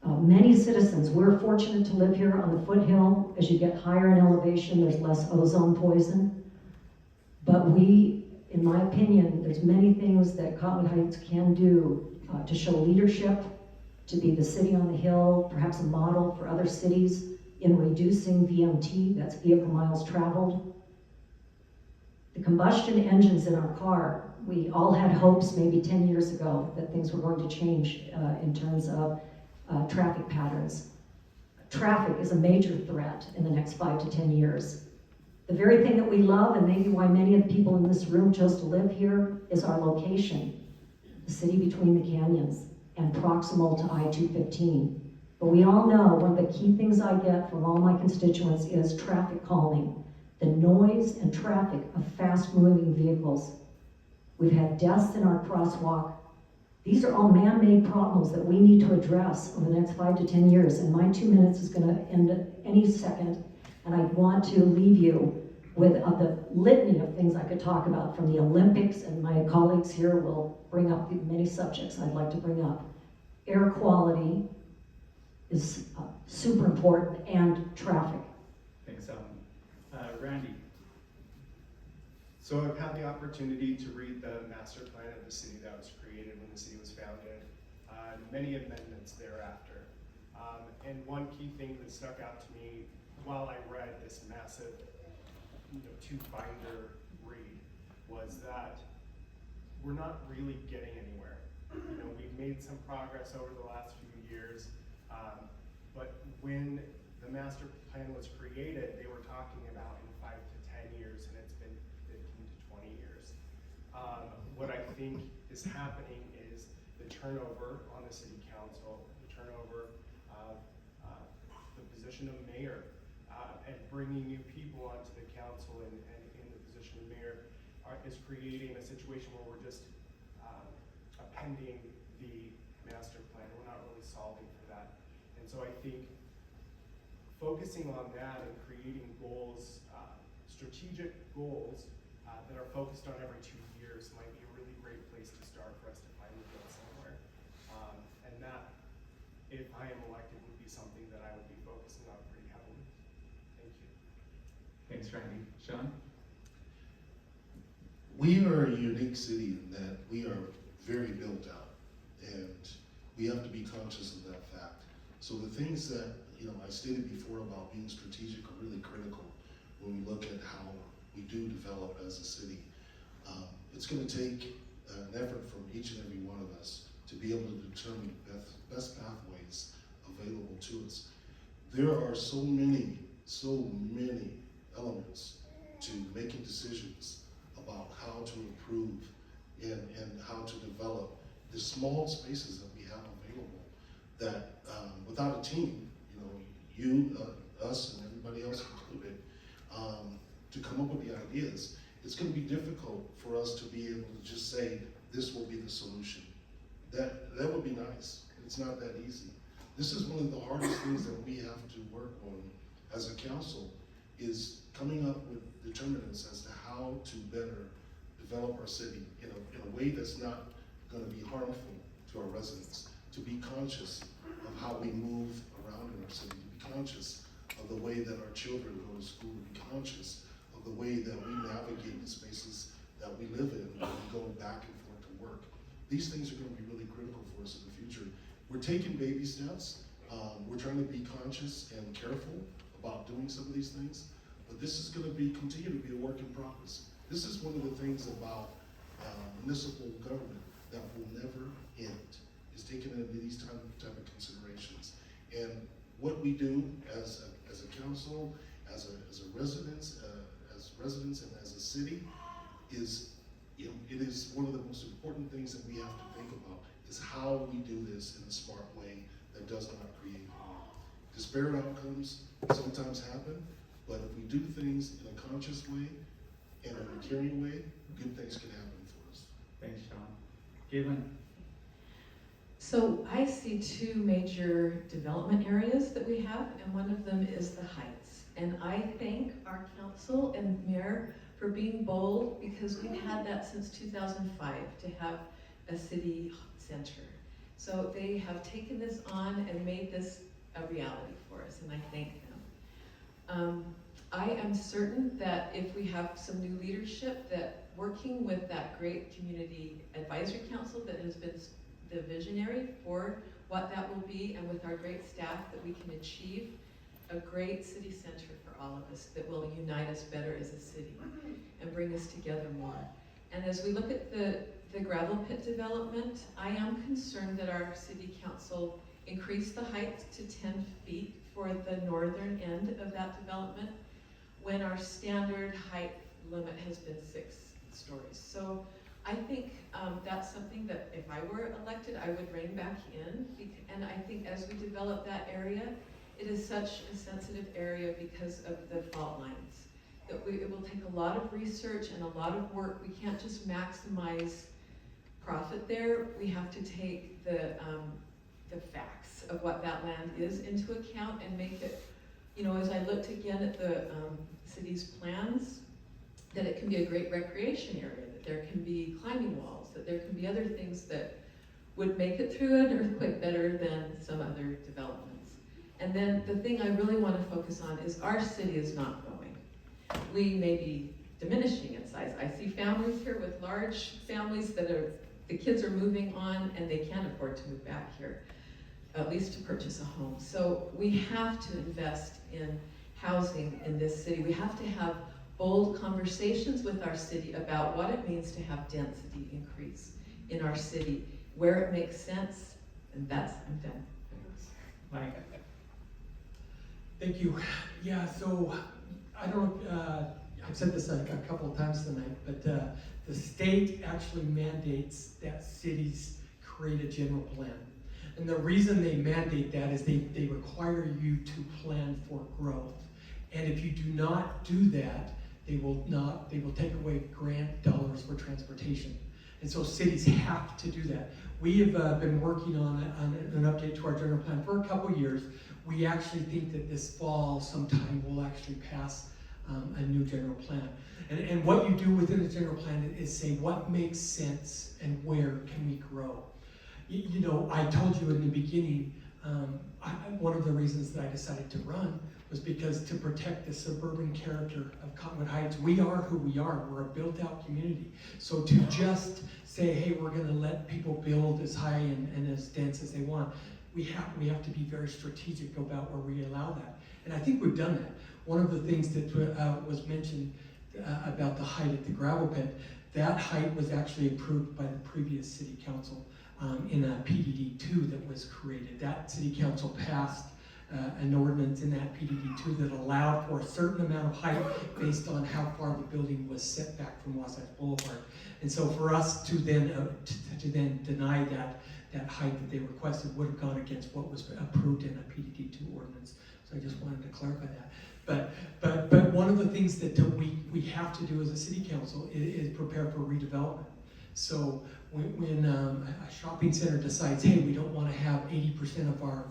Many citizens, we're fortunate to live here on the foothill. As you get higher in elevation, there's less ozone poison. But we, in my opinion, there's many things that Cottonwood Heights can do to show leadership, to be the city on the hill, perhaps a model for other cities in reducing VMT, that's vehicle miles traveled. The combustion engines in our car, we all had hopes maybe 10 years ago that things were going to change in terms of traffic patterns. Traffic is a major threat in the next 5 to 10 years. The very thing that we love, and maybe why many of the people in this room chose to live here, is our location, the city between the canyons and proximal to I-215. But we all know one of the key things I get from all my constituents is traffic calming, the noise and traffic of fast-moving vehicles. We've had deaths in our crosswalk. These are all man-made problems that we need to address over the next 5 to 10 years, and my 2 minutes is going to end any second, and I want to leave you with the litany of things I could talk about from the Olympics, and my colleagues here will bring up the many subjects I'd like to bring up. Air quality is super important, and traffic. Thanks, Alan. Randy. So I've had the opportunity to read the master plan of the city that was created when the city was founded, many amendments thereafter. And one key thing that stuck out to me while I read this massive, two-binder read was that we're not really getting anywhere. We've made some progress over the last few years, but when the master plan was created, they were talking about in 5 to 10 years, and it's been 15 to 20 years. What I think is happening is the turnover on the city council, the turnover of the position of mayor, and bringing new people onto the council and in the position of mayor is creating a situation where we're just appending the master plan. We're not really solving for that. And so I think focusing on that and creating goals, strategic goals that are focused on every 2 years might be a really great place to start for us to finally get somewhere. And that, if I am elected, would be something that I would be focusing on pretty heavily. Thank you. Thanks, Randy. Sean? We are a unique city in that we are very built out, and we have to be conscious of that fact. So the things that I stated before about being strategic are really critical when we look at how we do develop as a city. It's going to take an effort from each and every one of us to be able to determine best pathways available to us. There are so many elements to making decisions about how to improve and how to develop the small spaces that we have available that without a team, us and everybody else included, to come up with the ideas, it's going to be difficult for us to be able to just say, this will be the solution. That would be nice. It's not that easy. This is one of the hardest things that we have to work on as a council, is coming up with determinants as to how to better develop our city in a way that's not going to be harmful to our residents, to be conscious of how we move around in our city, to be conscious of the way that our children go to school, to be conscious of the way that we navigate the spaces that we live in when we go back and forth to work. These things are going to be really critical for us in the future. We're taking baby steps. We're trying to be conscious and careful about doing some of these things, but this is going to continue to be a work in progress. This is one of the things about municipal government that will never end, is taking into these type of considerations. And what we do as a council, as residents and as a city, is it is one of the most important things that we have to think about, is how we do this in a smart way that does not create harm. Disparate outcomes sometimes happen, but if we do things in a conscious way and in a caring way, good things can happen for us. Thanks, Sean. Caitlin? So I see two major development areas that we have, and one of them is the Heights. And I thank our council and mayor for being bold, because we've had that since 2005 to have a city center. So they have taken this on and made this a reality for us, and I thank them. I am certain that if we have some new leadership, that working with that great community advisory council that has been the visionary for what that will be, and with our great staff, that we can achieve a great city center for all of us that will unite us better as a city and bring us together more. And as we look at the gravel pit development, I am concerned that our city council increased the height to 10 feet for the northern end of that development, when our standard height limit has been 6 stories. So I think that's something that if I were elected, I would rein back in. And I think as we develop that area, it is such a sensitive area because of the fault lines. That it will take a lot of research and a lot of work. We can't just maximize profit there. We have to take the facts of what that land is into account and make it, you know, as I looked again at the city's plans, that it can be a great recreation area, that there can be climbing walls, that there can be other things that would make it through an earthquake better than some other developments. And then the thing I really want to focus on is our city is not growing. We may be diminishing in size. I see families here with large families that the kids are moving on and they can't afford to move back here, at least to purchase a home. So we have to invest in housing in this city. We have to have bold conversations with our city about what it means to have density increase in our city, where it makes sense, and I'm done. Mike? Thank you. Yeah, so I don't, I've said this a couple of times tonight, but the state actually mandates that cities create a general plan. And the reason they mandate that is they require you to plan for growth. And if you do not do that, they will take away grant dollars for transportation. And so cities have to do that. We have been working on an update to our general plan for a couple years. We actually think that this fall sometime we'll actually pass a new general plan. And what you do within the general plan is say what makes sense and where can we grow. You know, I told you in the beginning, one of the reasons that I decided to run was because to protect the suburban character of Cottonwood Heights. We are who we are. We're a built-out community. So to just say, hey, we're going to let people build as high and as dense as they want, we have to be very strategic about where we allow that. And I think we've done that. One of the things that was mentioned about the height at the gravel pit, that height was actually approved by the previous city council in a PDD2 that was created. That city council passed an ordinance in that PDD2 that allowed for a certain amount of height based on how far the building was set back from Wasatch Boulevard. And so for us to then deny that height that they requested would have gone against what was approved in a PDD2 ordinance. So I just wanted to clarify that. But one of the things that we have to do as a city council is prepare for redevelopment. So when a shopping center decides, hey, we don't want to have 80% of our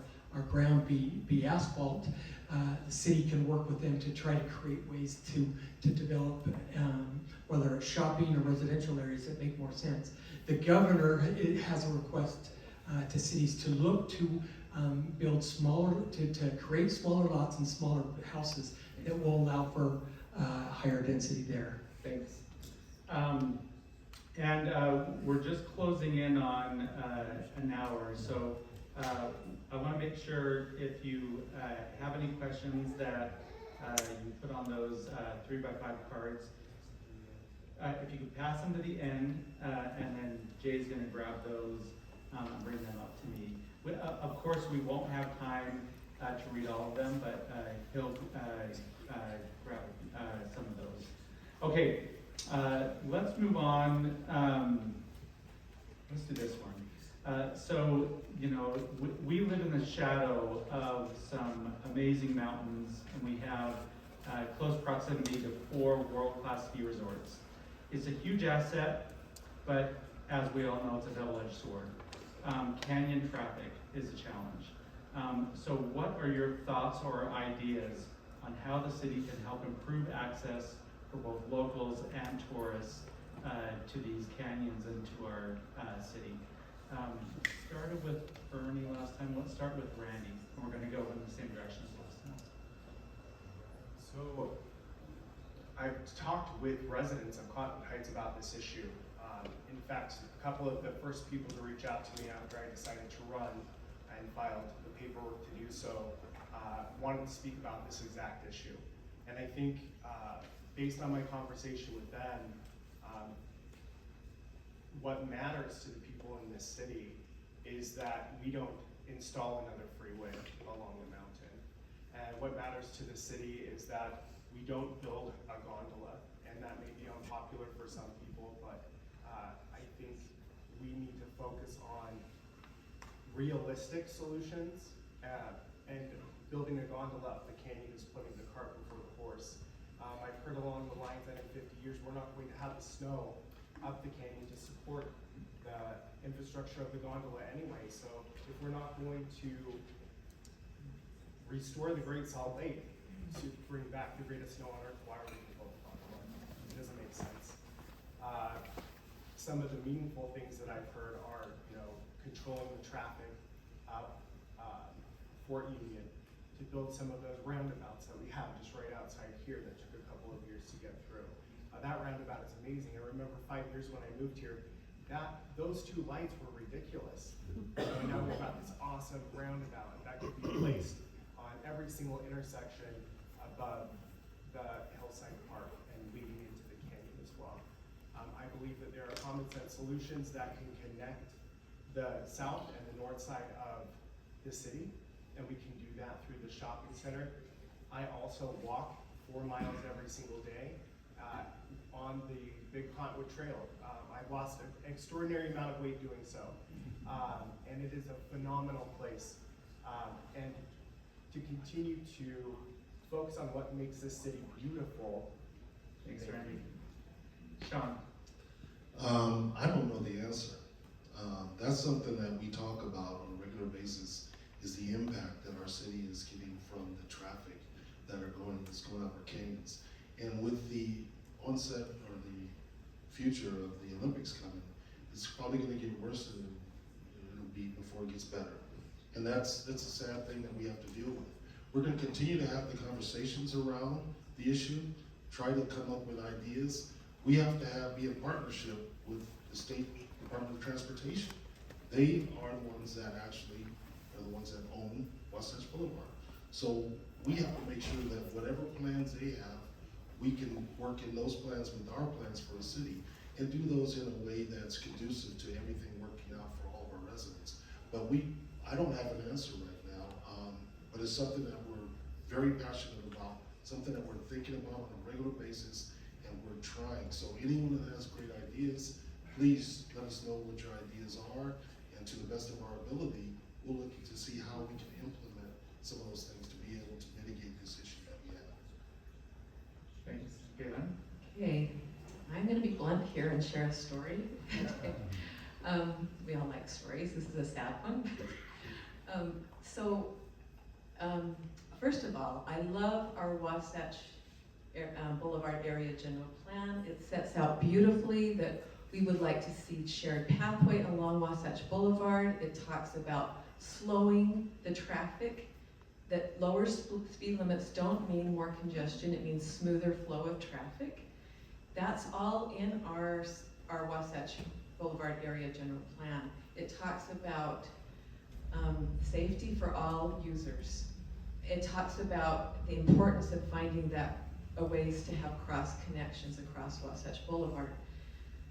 ground be asphalt, the city can work with them to try to create ways to develop whether it's shopping or residential areas that make more sense. The governor has a request to cities to look to build smaller, to create smaller lots and smaller houses that will allow for higher density there. Thanks. And we're just closing in on an hour, so I want to make sure if you have any questions that you put on those 3x5 cards. If you could pass them to the end, and then Jay's going to grab those and bring them up to me. Of course, we won't have time to read all of them, but he'll grab some of those. Okay, let's move on. Let's do this one. So, you know, we live in the shadow of some amazing mountains, and we have close proximity to 4 world-class ski resorts. It's a huge asset, but as we all know, it's a double-edged sword. Canyon traffic is a challenge. So what are your thoughts or ideas on how the city can help improve access for both locals and tourists to these canyons and to our city? Started with Bernie last time, let's start with Randy, and we're gonna go in the same direction as last time. So, I've talked with residents of Cottonwood Heights about this issue. In fact, a couple of the first people to reach out to me after I decided to run and filed the paperwork to do so, wanted to speak about this exact issue. And I think, based on my conversation with them, what matters to the people in this city is that we don't install another freeway along the mountain. And what matters to the city is that we don't build a gondola, and that may be unpopular for some people, but I think we need to focus on realistic solutions, and building a gondola up the canyon is putting the cart before the horse. I've heard along the lines that in 50 years we're not going to have the snow up the canyon to support the infrastructure of the gondola anyway. So if we're not going to restore the Great Salt Lake to bring back the greatest snow on earth, why are we going to build a gondola? It doesn't make sense. Some of the meaningful things that I've heard are, controlling the traffic out Fort Union, to build some of those roundabouts that we have just right outside here that took a couple of years to get through. That roundabout is amazing. I remember 5 years when I moved here, those two lights were ridiculous. And now we've got this awesome roundabout that could be placed on every single intersection above the Hillside Park and leading into the canyon as well. I believe that there are common sense solutions that can connect the south and the north side of the city, and we can do that through the shopping center. I also walk 4 miles every single day on the Big Cottonwood Trail. I've lost an extraordinary amount of weight doing so, and it is a phenomenal place. And to continue to focus on what makes this city beautiful. Thanks, Randy. Sean? I don't know the answer. That's something that we talk about on a regular basis, is the impact that our city is getting from the traffic that's going up our canyons. And with the onset or the future of the Olympics coming, it's probably going to get worse than it'll be before it gets better. And that's a sad thing that we have to deal with. We're going to continue to have the conversations around the issue, try to come up with ideas. We have to be in partnership with the State Department of Transportation. They are the ones that actually are the ones that own Wasatch Boulevard. So we have to make sure that whatever plans they have, we can work in those plans with our plans for the city and do those in a way that's conducive to everything working out for all of our residents. But I don't have an answer right now, but it's something that we're very passionate about, something that we're thinking about on a regular basis, and we're trying. So anyone that has great ideas, please let us know what your ideas are, and to the best of our ability, we'll look to see how we can implement some of those things to be able to mitigate this issue that we have. Thanks. Galen? Okay, I'm gonna be blunt here and share a story. We all like stories, this is a sad one. First of all, I love our Wasatch Boulevard Area General Plan. It sets out beautifully that we would like to see shared pathway along Wasatch Boulevard. It talks about slowing the traffic, that lower speed limits don't mean more congestion, it means smoother flow of traffic. That's all in our Wasatch Boulevard Area General Plan. It talks about safety for all users. It talks about the importance of finding ways to have cross connections across Wasatch Boulevard.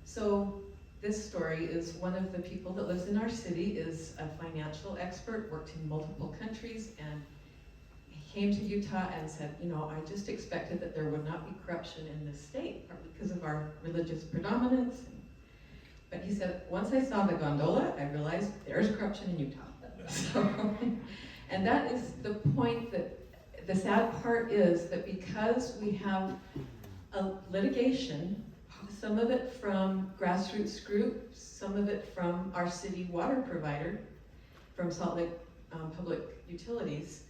So this story is one of the people that lives in our city, is a financial expert, worked in multiple countries, and came to Utah and said, I just expected that there would not be corruption in this state, partly because of our religious predominance. But he said, once I saw the gondola, I realized there's corruption in Utah. So, and that is the point, that the sad part is that because we have a litigation, some of it from grassroots groups, some of it from our city water provider, from Salt Lake Public Utilities,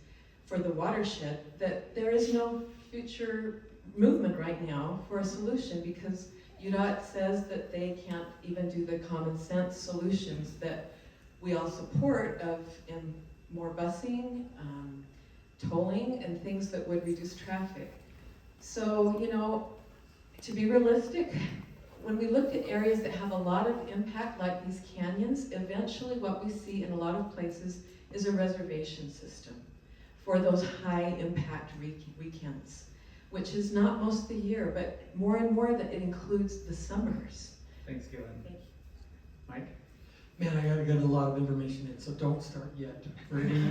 for the watershed, that there is no future movement right now for a solution, because UDOT says that they can't even do the common sense solutions that we all support of more busing, tolling, and things that would reduce traffic. So, you know, to be realistic, when we look at areas that have a lot of impact, like these canyons, eventually what we see in a lot of places is a reservation system for those high impact weekends, which is not most of the year, but more and more that it includes the summers. Thanks, Galen. Thank you. Mike? Man, I gotta get a lot of information in, so don't start yet. Ready?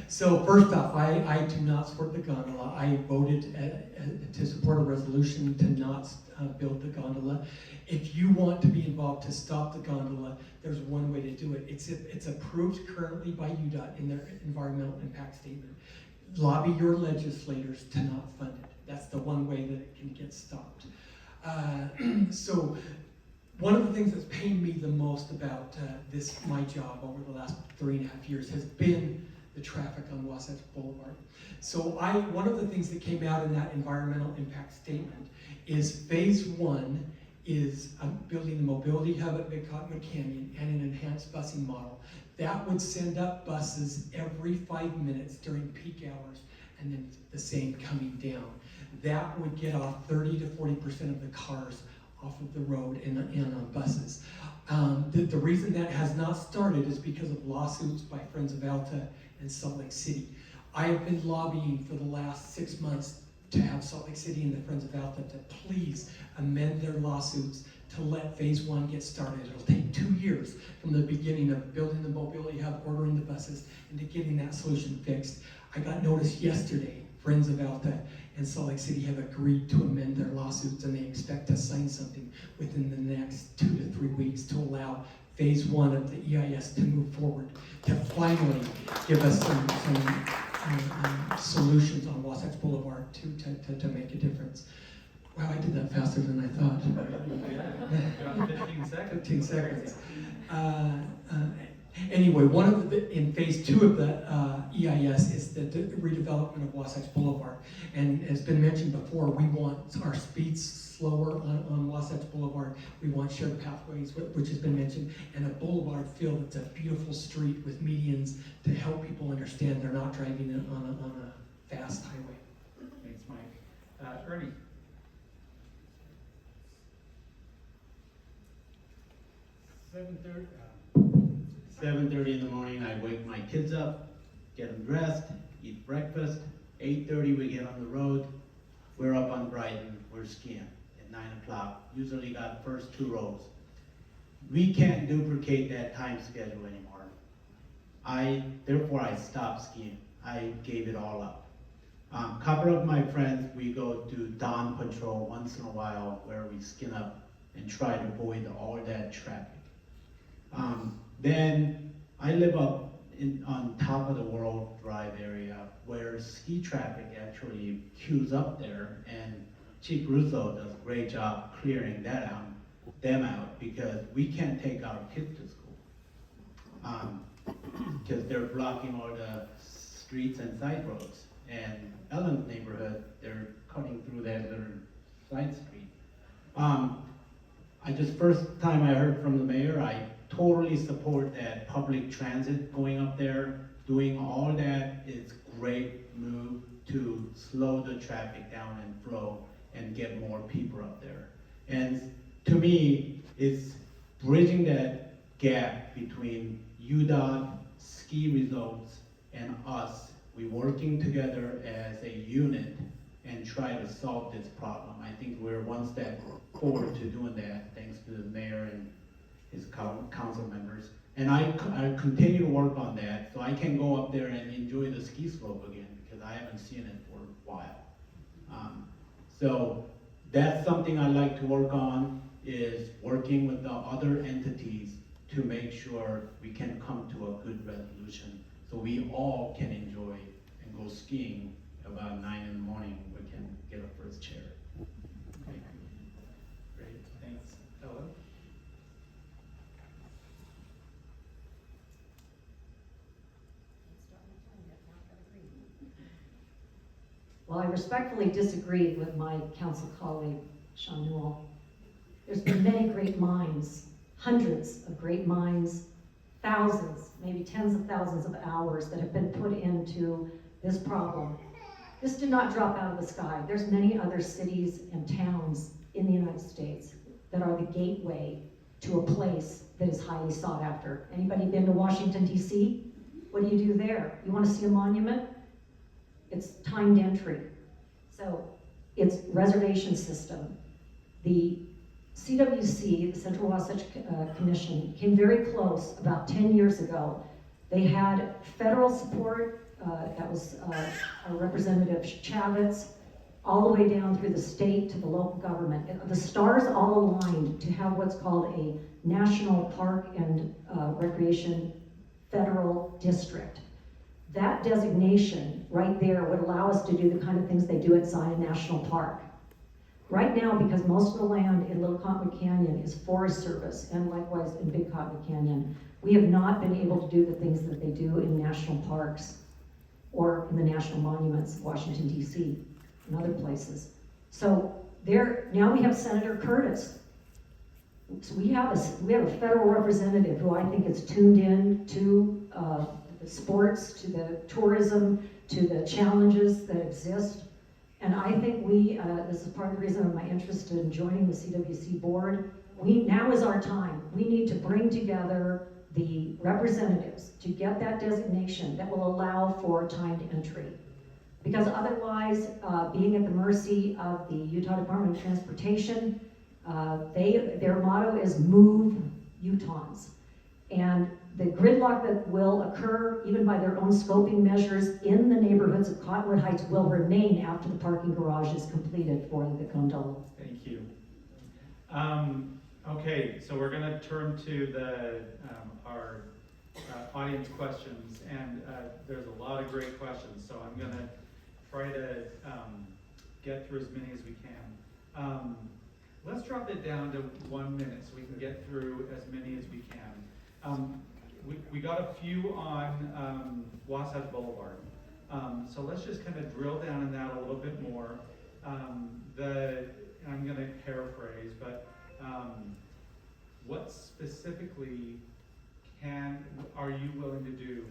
So first off, I do not support the gondola. I voted to support a resolution to not build the gondola. If you want to be involved to stop the gondola, there's one way to do it. It's approved currently by UDOT in their environmental impact statement. Lobby your legislators to not fund it. That's the one way that it can get stopped. So one of the things that's pained me the most about my job over the last 3.5 years has been the traffic on Wasatch Boulevard. So one of the things that came out in that environmental impact statement is phase 1 is building the mobility hub at Big Cottonwood Canyon and an enhanced busing model. That would send up buses every 5 minutes during peak hours and then the same coming down. That would get off 30 to 40% of the cars off of the road and on buses. The reason that has not started is because of lawsuits by Friends of Alta and Salt Lake City. I have been lobbying for the last 6 months to have Salt Lake City and the Friends of Alta to please amend their lawsuits to let phase 1 get started. It'll take 2 years from the beginning of building the mobility hub, ordering the buses, and to getting that solution fixed. I got notice yesterday, Friends of Alta and Salt Lake City have agreed to amend their lawsuits, and they expect to sign something within the next 2 to 3 weeks to allow phase 1 of the EIS to move forward, to finally give us some solutions on Wasatch Boulevard to make a difference. Wow, I did that faster than I thought. 15 seconds. 15 seconds. Anyway, in phase 2 of the EIS is the redevelopment of Wasatch Boulevard. And as been mentioned before, we want our speeds slower on Wasatch Boulevard. We want shared pathways, which has been mentioned, and a boulevard feel that's a beautiful street with medians to help people understand they're not driving on a fast highway. Thanks, Mike. Ernie? Seven thirty in the morning, I wake my kids up, get them dressed, eat breakfast. 8:30 we get on the road. We're up on Brighton, we're skiing at 9 o'clock. Usually got first 2 rows. We can't duplicate that time schedule anymore. Therefore I stopped skiing. I gave it all up. Couple of my friends, we go do dawn patrol once in a while where we skin up and try to avoid all that traffic. Then I live up on top of the World Drive area where ski traffic actually queues up there, and Chief Russo does a great job clearing them out because we can't take our kids to school because they're blocking all the streets and side roads. And Ellen's neighborhood, they're cutting through that little side street. First time I heard from the mayor, I totally support that public transit going up there, doing all that. It's great move to slow the traffic down and flow and get more people up there. And to me, it's bridging that gap between UDOT, ski results, and us. We working together as a unit and try to solve this problem. I think we're one step forward to doing that, thanks to the mayor and his council members. And I continue to work on that, so I can go up there and enjoy the ski slope again, because I haven't seen it for a while. So that's something I like to work on, is working with the other entities to make sure we can come to a good resolution, so we all can enjoy and go skiing about 9 in the morning. We can get a first chair. Okay. Great, thanks. Ellen? Well, I respectfully disagree with my council colleague, Sean Newell. There's been many great minds, hundreds of great minds, thousands, maybe tens of thousands of hours that have been put into this problem. This did not drop out of the sky. There's many other cities and towns in the United States that are the gateway to a place that is highly sought after. Anybody been to Washington, D.C.? What do you do there? You want to see a monument? It's timed entry. So it's reservation system. The CWC, the Central Wasatch Commission, came very close about 10 years ago. They had federal support, that was Representative Chavez, all the way down through the state to the local government. And the stars all aligned to have what's called a National Park and Recreation Federal District. That designation right there would allow us to do the kind of things they do at Zion National Park. Right now, because most of the land in Little Cottonwood Canyon is Forest Service, and likewise in Big Cottonwood Canyon, we have not been able to do the things that they do in national parks or in the national monuments of Washington, D.C. and other places. So now we have Senator Curtis. So we have a federal representative who I think is tuned in to the sports, to the tourism, to the challenges that exist. And I think this is part of the reason of my interest in joining the CWC board. Now is our time. We need to bring together the representatives to get that designation that will allow for timed entry. Because otherwise, being at the mercy of the Utah Department of Transportation, their motto is move Utahns. And the gridlock that will occur, even by their own scoping measures in the neighborhoods of Cottonwood Heights, will remain after the parking garage is completed for the gondola. Thank you. Okay, so we're gonna turn to our audience questions, and there's a lot of great questions, so I'm gonna try to get through as many as we can. Let's drop it down to 1 minute so we can get through as many as we can. We got a few on Wasatch Boulevard. So let's just kind of drill down in that a little bit more. I'm going to paraphrase, but what specifically are you willing to do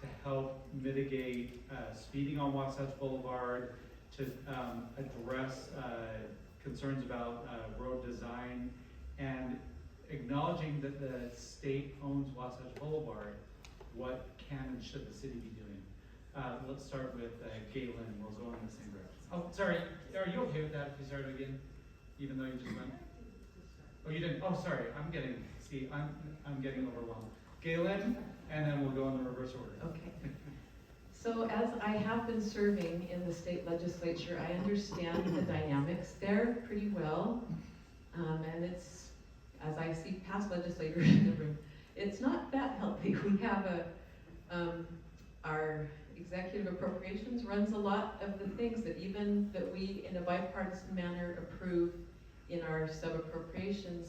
to help mitigate speeding on Wasatch Boulevard, to address concerns about road design, and acknowledging that the state owns Wasatch Boulevard, what can and should the city be doing? Let's start with Galen. We'll go in the same direction. Oh, sorry. Are you okay with that if we started again, even though you just went? Oh, you didn't. Oh, sorry. I'm getting overwhelmed. Galen, and then we'll go in the reverse order. Okay. So as I have been serving in the state legislature, I understand the dynamics there pretty well, and it's, as I see past legislators in the room, it's not that healthy. We have our executive appropriations runs a lot of the things that we in a bipartisan manner approve in our sub-appropriations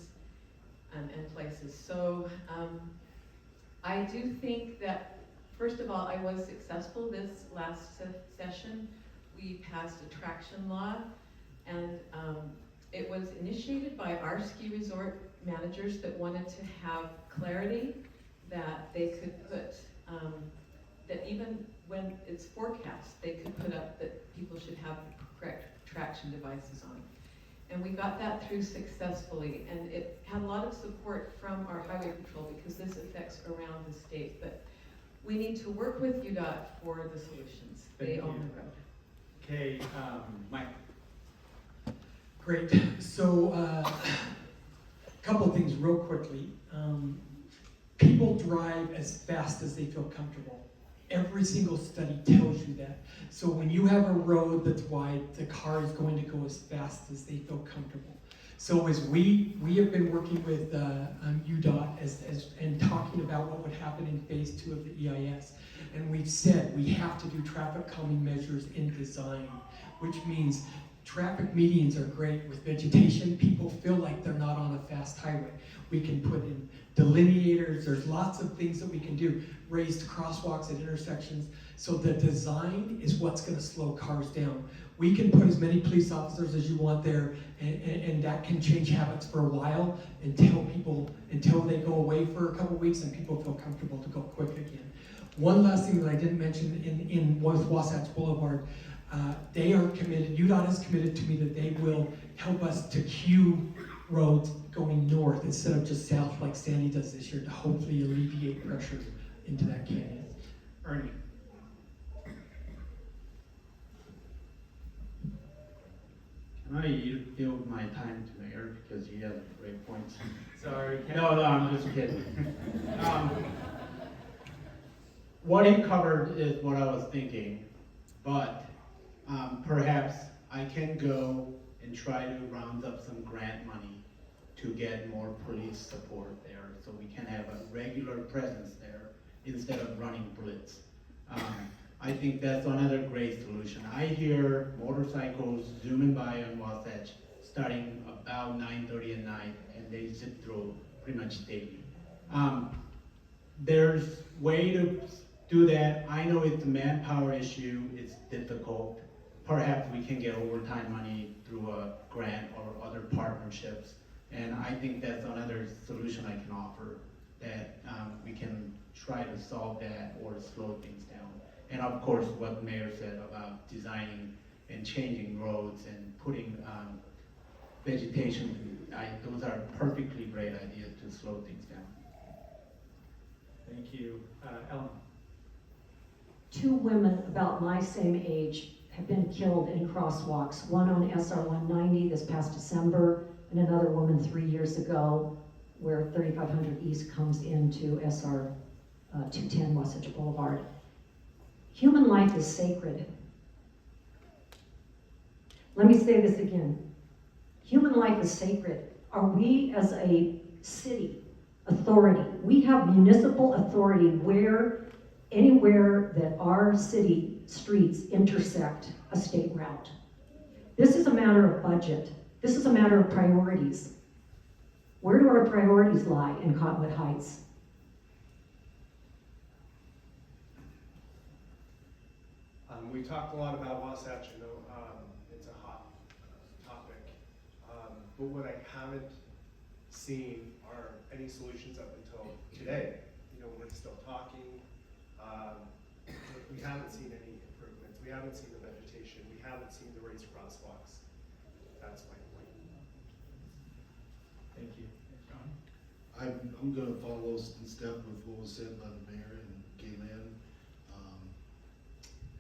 and places. So I do think that, first of all, I was successful this last session. We passed a traction law, and it was initiated by our ski resort managers that wanted to have clarity that they could put, that even when it's forecast, they could put up that people should have the correct traction devices on. And we got that through successfully, and it had a lot of support from our highway patrol because this affects around the state. But we need to work with UDOT for the solutions. They own the road. Okay, Mike. Great. So, a couple of things real quickly. People drive as fast as they feel comfortable. Every single study tells you that. So when you have a road that's wide, the car is going to go as fast as they feel comfortable. So as we have been working with UDOT and talking about what would happen in phase 2 of the EIS, and we've said we have to do traffic calming measures in design, which means Traffic medians are great with vegetation. People feel like they're not on a fast highway. We can put in delineators. There's lots of things that we can do. Raised crosswalks at intersections. So the design is what's going to slow cars down. We can put as many police officers as you want there, and that can change habits for a while until they go away for a couple weeks and people feel comfortable to go quick again. One last thing that I didn't mention with Wasatch Boulevard, they are committed, UDOT is committed to me that they will help us to queue roads going north instead of just south like Sandy does this year to hopefully alleviate pressure into that canyon. Ernie. Can I yield my time to Mayor because he has great points? Sorry, Ken. No, I'm just kidding. What he covered is what I was thinking, but perhaps I can go and try to round up some grant money to get more police support there so we can have a regular presence there instead of running blitz. I think that's another great solution. I hear motorcycles zooming by on Wasatch starting about 9:30 at night, and they zip through pretty much daily. There's way to do that. I know it's a manpower issue, it's difficult. Perhaps we can get overtime money through a grant or other partnerships. And I think that's another solution I can offer, that we can try to solve that or slow things down. And of course, what the Mayor said about designing and changing roads and putting vegetation, those are perfectly great ideas to slow things down. Thank you. Ellen. 2 women about my same age have been killed in crosswalks, one on SR 190 this past December, and another woman 3 years ago where 3500 East comes into SR 210 Wasatch Boulevard. Human life is sacred. Let me say this again. Human life is sacred. Are we as a city authority, we have municipal authority anywhere that our city streets intersect a state route. This is a matter of budget. This is a matter of priorities. Where do our priorities lie in Cottonwood Heights? We talked a lot about Wasatch. I know it's a hot topic. But what I haven't seen are any solutions up until today. You know, we're still talking. We haven't seen any improvements. We haven't seen the vegetation. We haven't seen the raised crosswalks. That's my point. Thank you. John? I'm gonna follow in step with what was said by the Mayor and Gayman,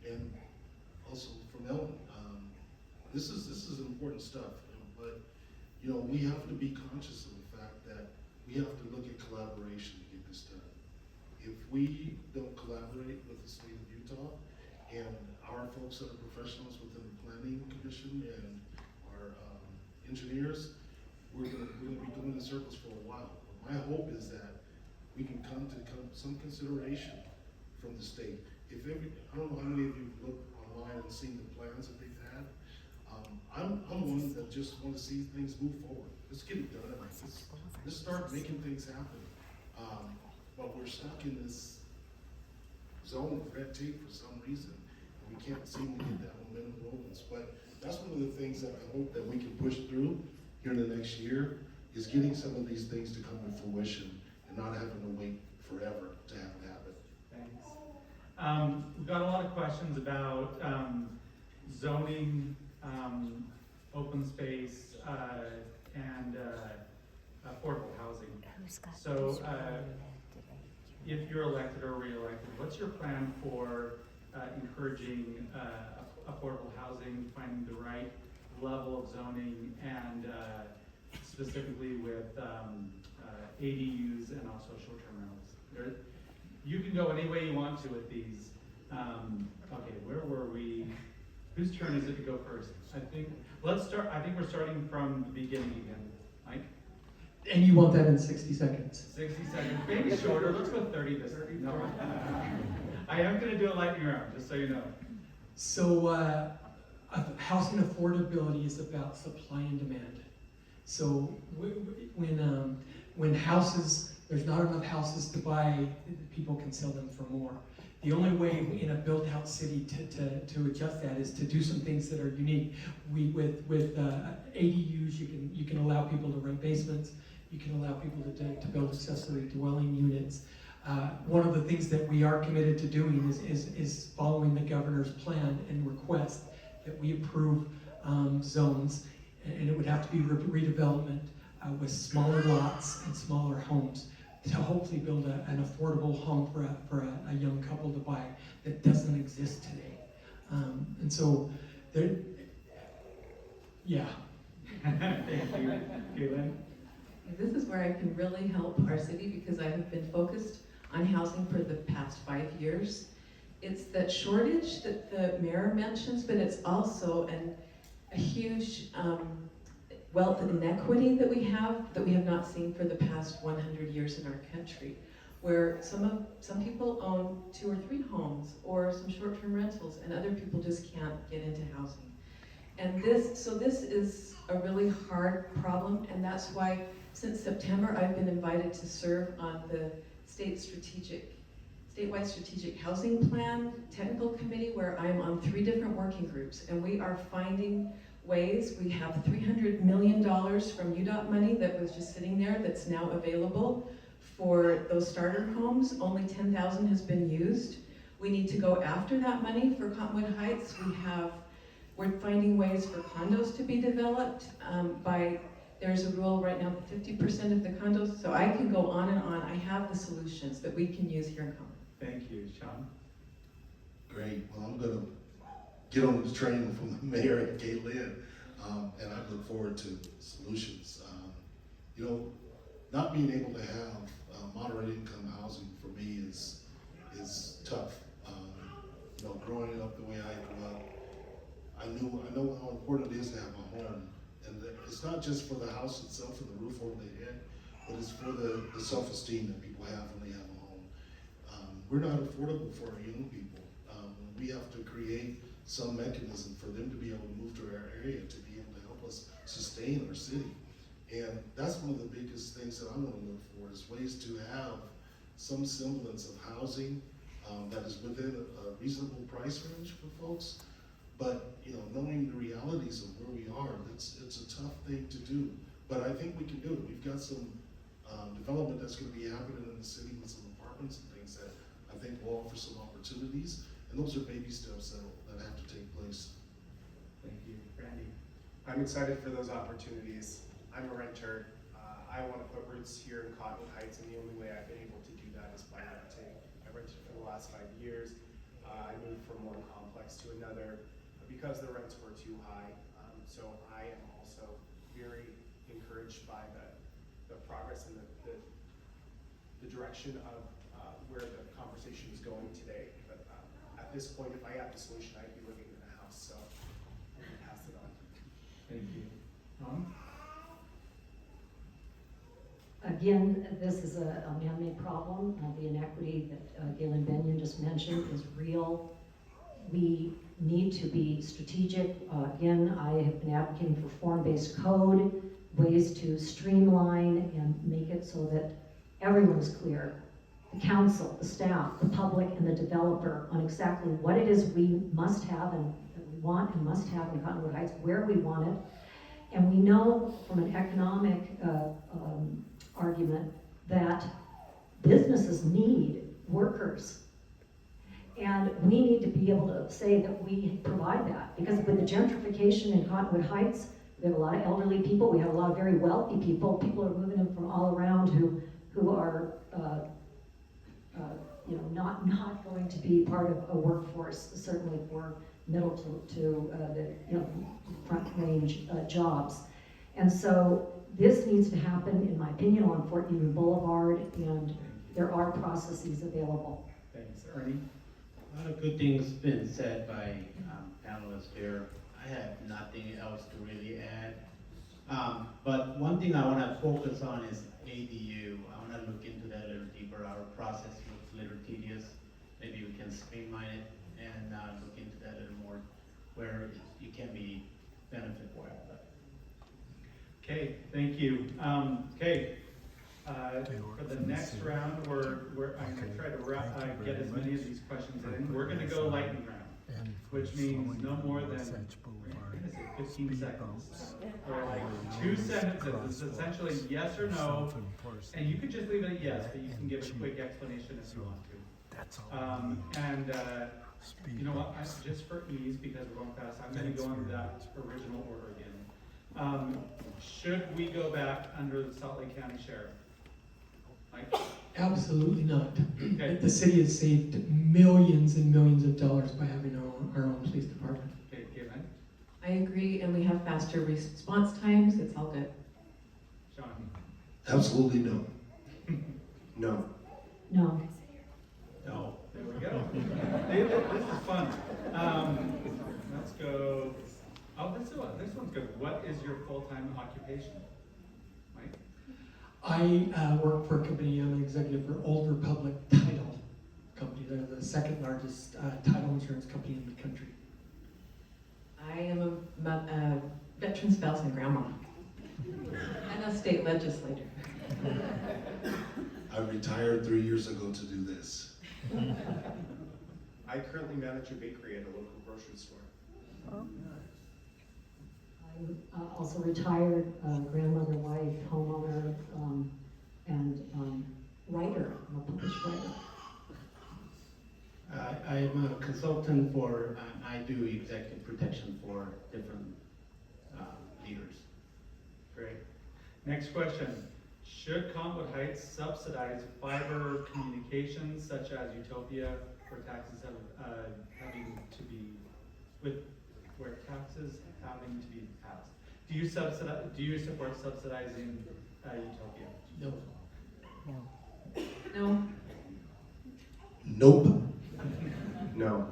and also from Ellen. This is important stuff, but you know, we have to be conscious of the fact that we have to look at collaboration to get this done. If we don't collaborate with the state of Utah and our folks that are professionals within the Planning Commission and our engineers, we're gonna be going in circles for a while. My hope is that we can come to some consideration from the state. I don't know how many of you have looked online and seen the plans that they've had. I'm one that just want to see things move forward. Let's get it done. Let's start making things happen. But we're stuck in this zone of red tape for some reason, and we can't seem to get that momentum rolling. But that's one of the things that I hope that we can push through here in the next year, is getting some of these things to come to fruition and not having to wait forever to have it happen. Thanks. We've got a lot of questions about zoning, open space, and affordable housing. So if you're elected or re-elected, what's your plan for encouraging affordable housing, finding the right level of zoning, and specifically with ADUs and also short-term rentals? You can go any way you want to with these. Okay, where were we? Whose turn is it to go first? I think we're starting from the beginning again. Mike? And you want that in 60 seconds. 60 seconds, maybe shorter. Let's go 30 this time. No. I am going to do a lightning round, just so you know. So housing affordability is about supply and demand. So when houses, there's not enough houses to buy, people can sell them for more. The only way in a built-out city to adjust that is to do some things that are unique. With ADUs, you can allow people to rent basements. You can allow people to build accessory dwelling units. One of the things that we are committed to doing is following the governor's plan and request that we approve zones, and it would have to be redevelopment with smaller lots and smaller homes to hopefully build an affordable home for a young couple to buy that doesn't exist today. And so, there, yeah. Thank you. Caitlin? This is where I can really help our city because I have been focused on housing for the past 5 years. It's that shortage that the mayor mentions, but it's also a huge wealth inequity that we have not seen for the past 100 years in our country, where some people own 2 or 3 homes or some short-term rentals, and other people just can't get into housing. And this is a really hard problem, and that's why since September I've been invited to serve on the statewide strategic housing plan technical committee, where I'm on 3 different working groups, and we are finding ways. We have $300 million from UDOT money that was just sitting there that's now available for those starter homes. Only 10,000 has been used. We need to go after that money for Cottonwood Heights. We're finding ways for condos to be developed there's a rule right now that 50% of the condos, so I can go on and on. I have the solutions that we can use here in Common. Thank you. Sean? Great. Well, I'm going to get on the train from the mayor and Caitlin, and I look forward to solutions. Not being able to have moderate income housing for me is tough. Growing up the way I grew up, I know how important it is to have a home, and it's not just for the house itself and the roof over their head, but it's for the self-esteem that people have when they have a home. We're not affordable for our young people. We have to create some mechanism for them to be able to move to our area, to be able to help us sustain our city. And that's one of the biggest things that I want to look for, is ways to have some semblance of housing that is within a reasonable price range for folks. But knowing the realities of where we are, it's a tough thing to do. But I think we can do it. We've got some development that's going to be happening in the city with some apartments and things that I think will offer some opportunities. And those are baby steps that have to take place. Thank you. Randy? I'm excited for those opportunities. I'm a renter. I want to put roots here in Cottonwood Heights, and the only way I've been able to do that is by renting. I rented for the last 5 years. I moved from one complex to another because the rents were too high. So I am also very encouraged by the progress and the direction of where the conversation is going today. But at this point, if I had the solution, I'd be living in a house. So I'm going to pass it on. Thank you. Tom? Again, this is a man-made problem. The inequity that Galen Benyon just mentioned is real. We need to be strategic. Again, I have been advocating for form-based code, ways to streamline and make it so that everyone is clear. The council, the staff, the public, and the developer on exactly what it is we must have and that we want and must have in Cottonwood Heights, where we want it. And we know from an economic argument that businesses need workers. And we need to be able to say that we provide that, because with the gentrification in Cottonwood Heights, we have a lot of elderly people, we have a lot of very wealthy people. People are moving in from all around who are not going to be part of a workforce, certainly for middle to the front range jobs. And so this needs to happen, in my opinion, on Fort Union Boulevard, and there are processes available. Thanks. Ernie? A lot of good things been said by panelists here. I have nothing else to really add. But one thing I want to focus on is ADU. I want to look into that a little deeper. Our process looks a little tedious. Maybe we can streamline it and look into that a little more, where you can Okay, thank you. For the next round, I'm gonna try to get as many of these questions in. We're gonna go lightning round, which means no more than, I'm gonna say 15 seconds. Or like 2 sentences, it's essentially yes or no, and you could just leave it at yes, but you can give a quick explanation if you want to. You know what, just for ease, because we're going fast, I'm gonna go into that original order again. Should we go back under the Salt Lake County Sheriff? Mike? Absolutely not. Okay. The city has saved millions and millions of dollars by having our own police department. Okay, Gavin? I agree, and we have faster response times, it's all good. Sean? Absolutely no. No. No. No. There we go. Hey, this is fun. Let's go. Oh, this one's good. What is your full-time occupation? Mike? I work for a company, I'm an executive for Old Republic Title Company. They're the second largest title insurance company in the country. I am a veteran spouse and grandma, and a state legislator. I retired 3 years ago to do this. I currently manage a bakery at a local grocery store. I'm also retired, grandmother, wife, homeowner, and writer. I'm a published writer. I'm a consultant for, I do executive protection for different leaders. Great. Next question. Should Cottonwood Heights subsidize fiber communications such as Utopia where taxes having to be passed? Do you support subsidizing Utopia? No. No, Nope. No.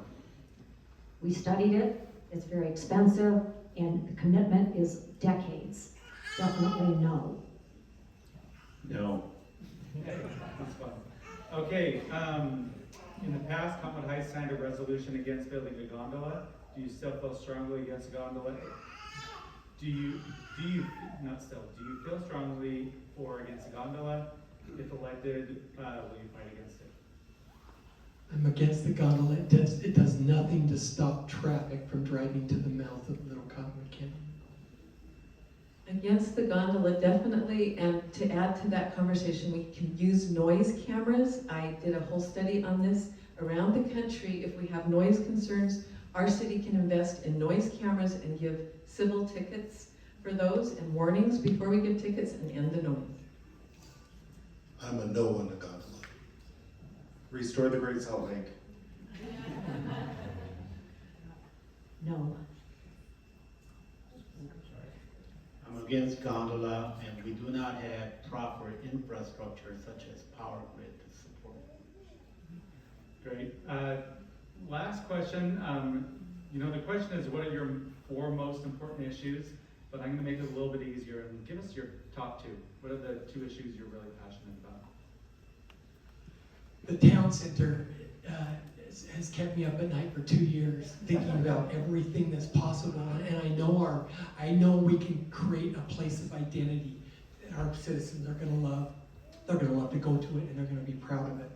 We studied it, it's very expensive, and the commitment is decades. Definitely no. No. That's fun. Okay, in the past, Cottonwood Heights signed a resolution against building a gondola. Do you still feel strongly against a gondola? Do you feel strongly for or against a gondola? If elected, will you fight against it? I'm against the gondola. It does nothing to stop traffic from driving to the mouth of Little Cottonwood Canyon. against the gondola, definitely, and to add to that conversation, we can use noise cameras. I did a whole study on this. Around the country, if we have noise concerns, our city can invest in noise cameras and give civil tickets for those and warnings before we give tickets and end the noise. I'm a no on the gondola. Restore the Great Salt Lake. No. I'm against gondola, and we do not have proper infrastructure such as power grid to support it. Great. Last question. The question is, what are your 4 most important issues? But I'm going to make it a little bit easier and give us your top 2. What are the 2 issues you're really passionate about? The town center has kept me up at night for 2 years thinking about everything that's possible, and I know we can create a place of identity that our citizens are going to love. They're going to love to go to it, and they're going to be proud of it.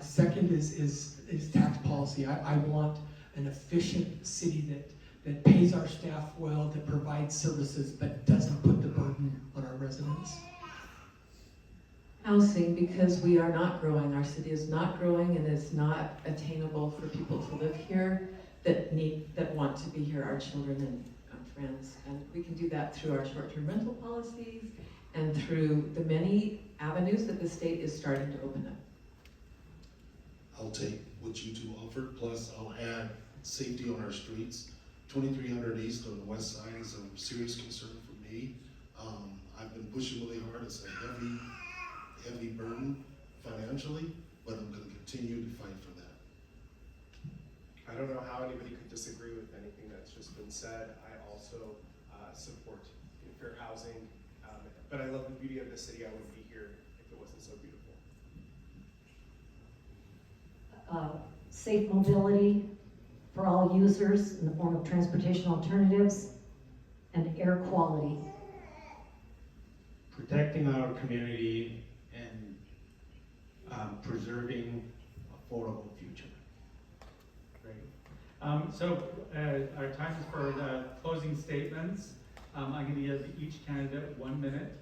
Second is tax policy. I want an efficient city that pays our staff well, that provides services, but doesn't put the burden on our residents. Housing, because we are not growing, our city is not growing, and it's not attainable for people to live here that want to be here, our children and friends. And we can do that through our short-term rental policies and through the many avenues that the state is starting to open up. I'll take what you 2 offered, plus I'll add safety on our streets. 2300 East on the west side is a serious concern for me. I've been pushing really hard. It's a heavy burden financially, but I'm going to continue to fight for that. I don't know how anybody could disagree with anything that's just been said. I also support fair housing, but I love the beauty of the city. I wouldn't be here if it wasn't so beautiful. Safe mobility for all users in the form of transportation alternatives and air quality. protecting our community and preserving affordable future. Great. So our time is for the closing statements. I'm going to give each candidate 1 minute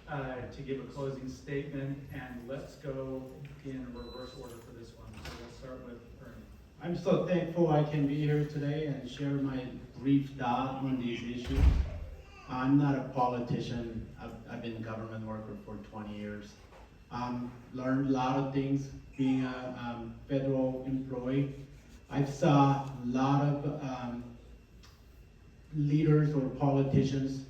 to give a closing statement, and let's go in reverse order for this one. So we'll start with Ernie. I'm so thankful I can be here today and share my brief thought on these issues. I'm not a politician. I've been a government worker for 20 years. Learned a lot of things being a federal employee. I saw a lot of leaders or politicians,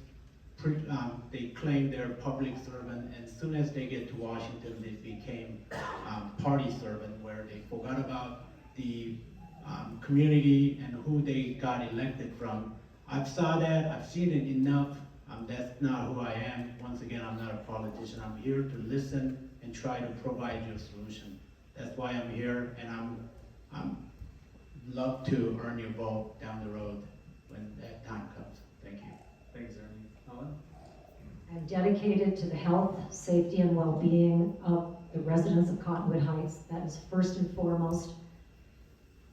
they claim they're public servant, and as soon as they get to Washington, they became party servant, where they forgot about the community and who they got elected from. I've saw that, I've seen it enough. That's not who I am. Once again, I'm not a politician. I'm here to listen and try to provide you a solution. That's why I'm here, and I'm love to earn your vote down the road when that time comes. Thank you. Thanks, Ernie. Ellen? I'm dedicated to the health, safety, and well-being of the residents of Cottonwood Heights. That is first and foremost.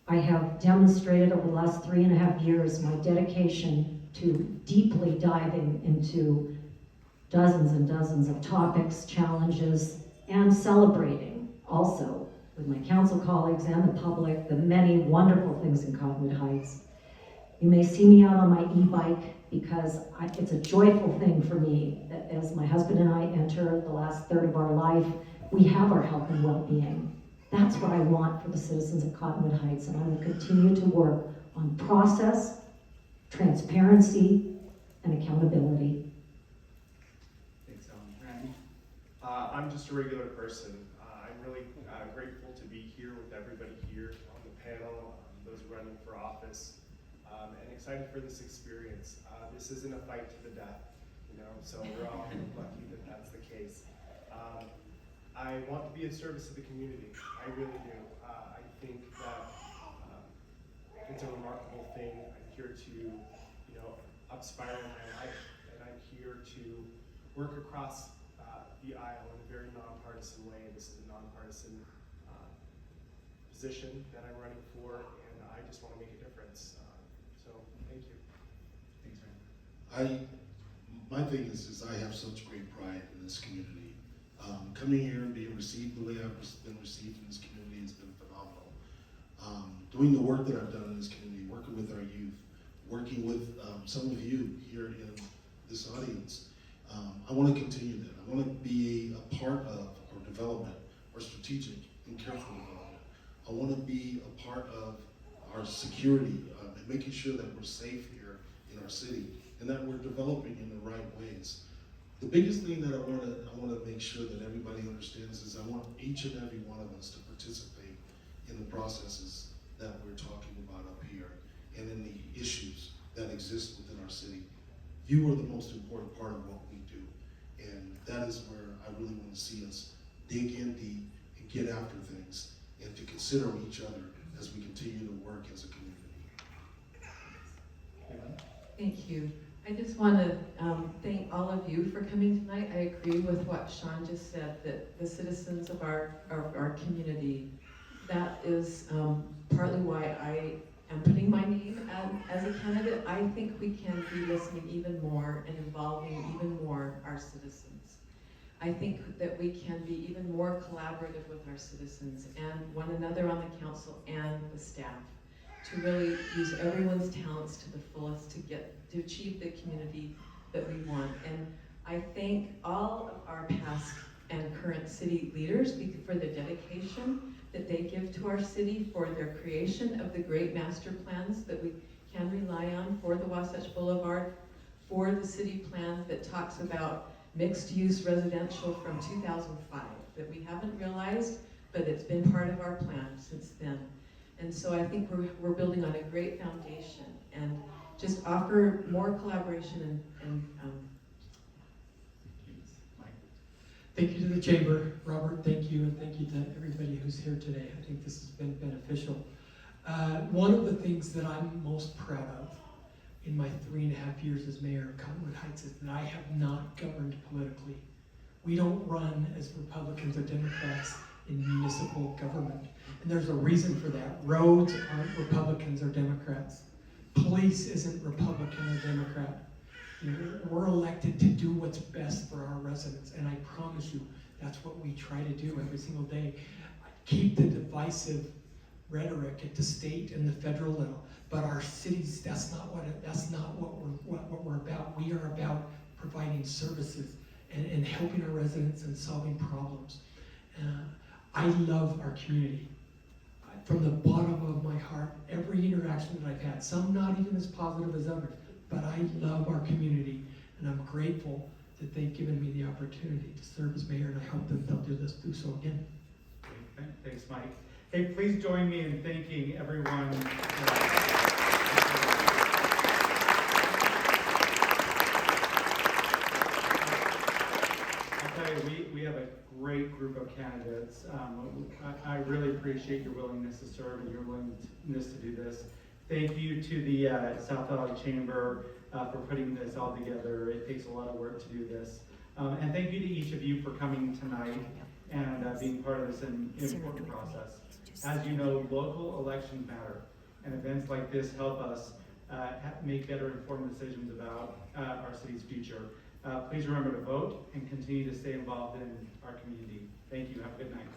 I have demonstrated over the last 3.5 years my dedication to deeply diving into dozens and dozens of topics, challenges, and celebrating also with my council colleagues and the public the many wonderful things in Cottonwood Heights. You may see me out on my e-bike because it's a joyful thing for me that as my husband and I enter the last third of our life, we have our health and well-being. That's what I want for the citizens of Cottonwood Heights, and I will continue to work on process, transparency, and accountability. Thanks, Ellen. Randy? I'm just a regular person. I'm really grateful to be here with everybody here on the panel, those running for office, and excited for this experience. This isn't a fight to the death, so we're all lucky that that's the case. I want to be of service to the community. I really do. I think that it's a remarkable thing. I'm here to, up-spiral my life, and I'm here to work across the aisle in a very nonpartisan way. This is a nonpartisan position that I'm running for, and I just want to make a difference. So, thank you. Thanks, Randy. My thing is I have such great pride in this community. Coming here and being received the way I've been received in this community has been phenomenal. Doing the work that I've done in this community, working with our youth, working with some of you here in this audience, I want to continue that. I want to be a part of our development, our strategic and careful development. I want to be a part of our security, and making sure that we're safe here in our city and that we're developing in the right ways. The biggest thing that I want to make sure that everybody understands is I want each and every one of us to participate in the processes that we're talking about up here and in the issues that exist within our city. You are the most important part of what we do, and that is where I really want to see us dig in deep and get after things and to consider each other as we continue to work as a community. Thank you. I just want to thank all of you for coming tonight. I agree with what Sean just said, that the citizens of our community, that is partly why I am putting my name as a candidate. I think we can be listening even more and involving even more our citizens. I think that we can be even more collaborative with our citizens and one another on the council and the staff, to really use everyone's talents to the fullest to achieve the community that we want. And I thank all of our past and current city leaders for the dedication that they give to our city, for their creation of the great master plans that we can rely on for the Wasatch Boulevard, for the city plan that talks about mixed-use residential from 2005 that we haven't realized, but it's been part of our plan since then. And so I think we're building on a great foundation, and just offer more collaboration and Thank you to the Chamber. Robert, thank you, and thank you to everybody who's here today. I think this has been beneficial. One of the things that I'm most proud of in my 3.5 years as mayor of Cottonwood Heights is that I have not governed politically We don't run as Republicans or Democrats in municipal government. And there's a reason for that. Roads aren't Republicans or Democrats. Police isn't Republican or Democrat. You know, we're elected to do what's best for our residents, and I promise you, that's what we try to do every single day. Keep the divisive rhetoric at the state and the federal level, but our cities, that's not what we're about. We are about providing services and helping our residents and solving problems. I love our community. From the bottom of my heart, every interaction that I've had, some not even as positive as others, but I love our community, and I'm grateful that they've given me the opportunity to serve as mayor, and I hope that they'll do so again. Okay, thanks, Mike. Hey, please join me in thanking everyone. I'll tell you, we have a great group of candidates. I really appreciate your willingness to serve and your willingness to do this. Thank you to the South Valley Chamber for putting this all together. It takes a lot of work to do this. And thank you to each of you for coming tonight and being part of this important process. As you know, local elections matter, and events like this help us make better informed decisions about our city's future. Please remember to vote and continue to stay involved in our community. Thank you. Have a good night.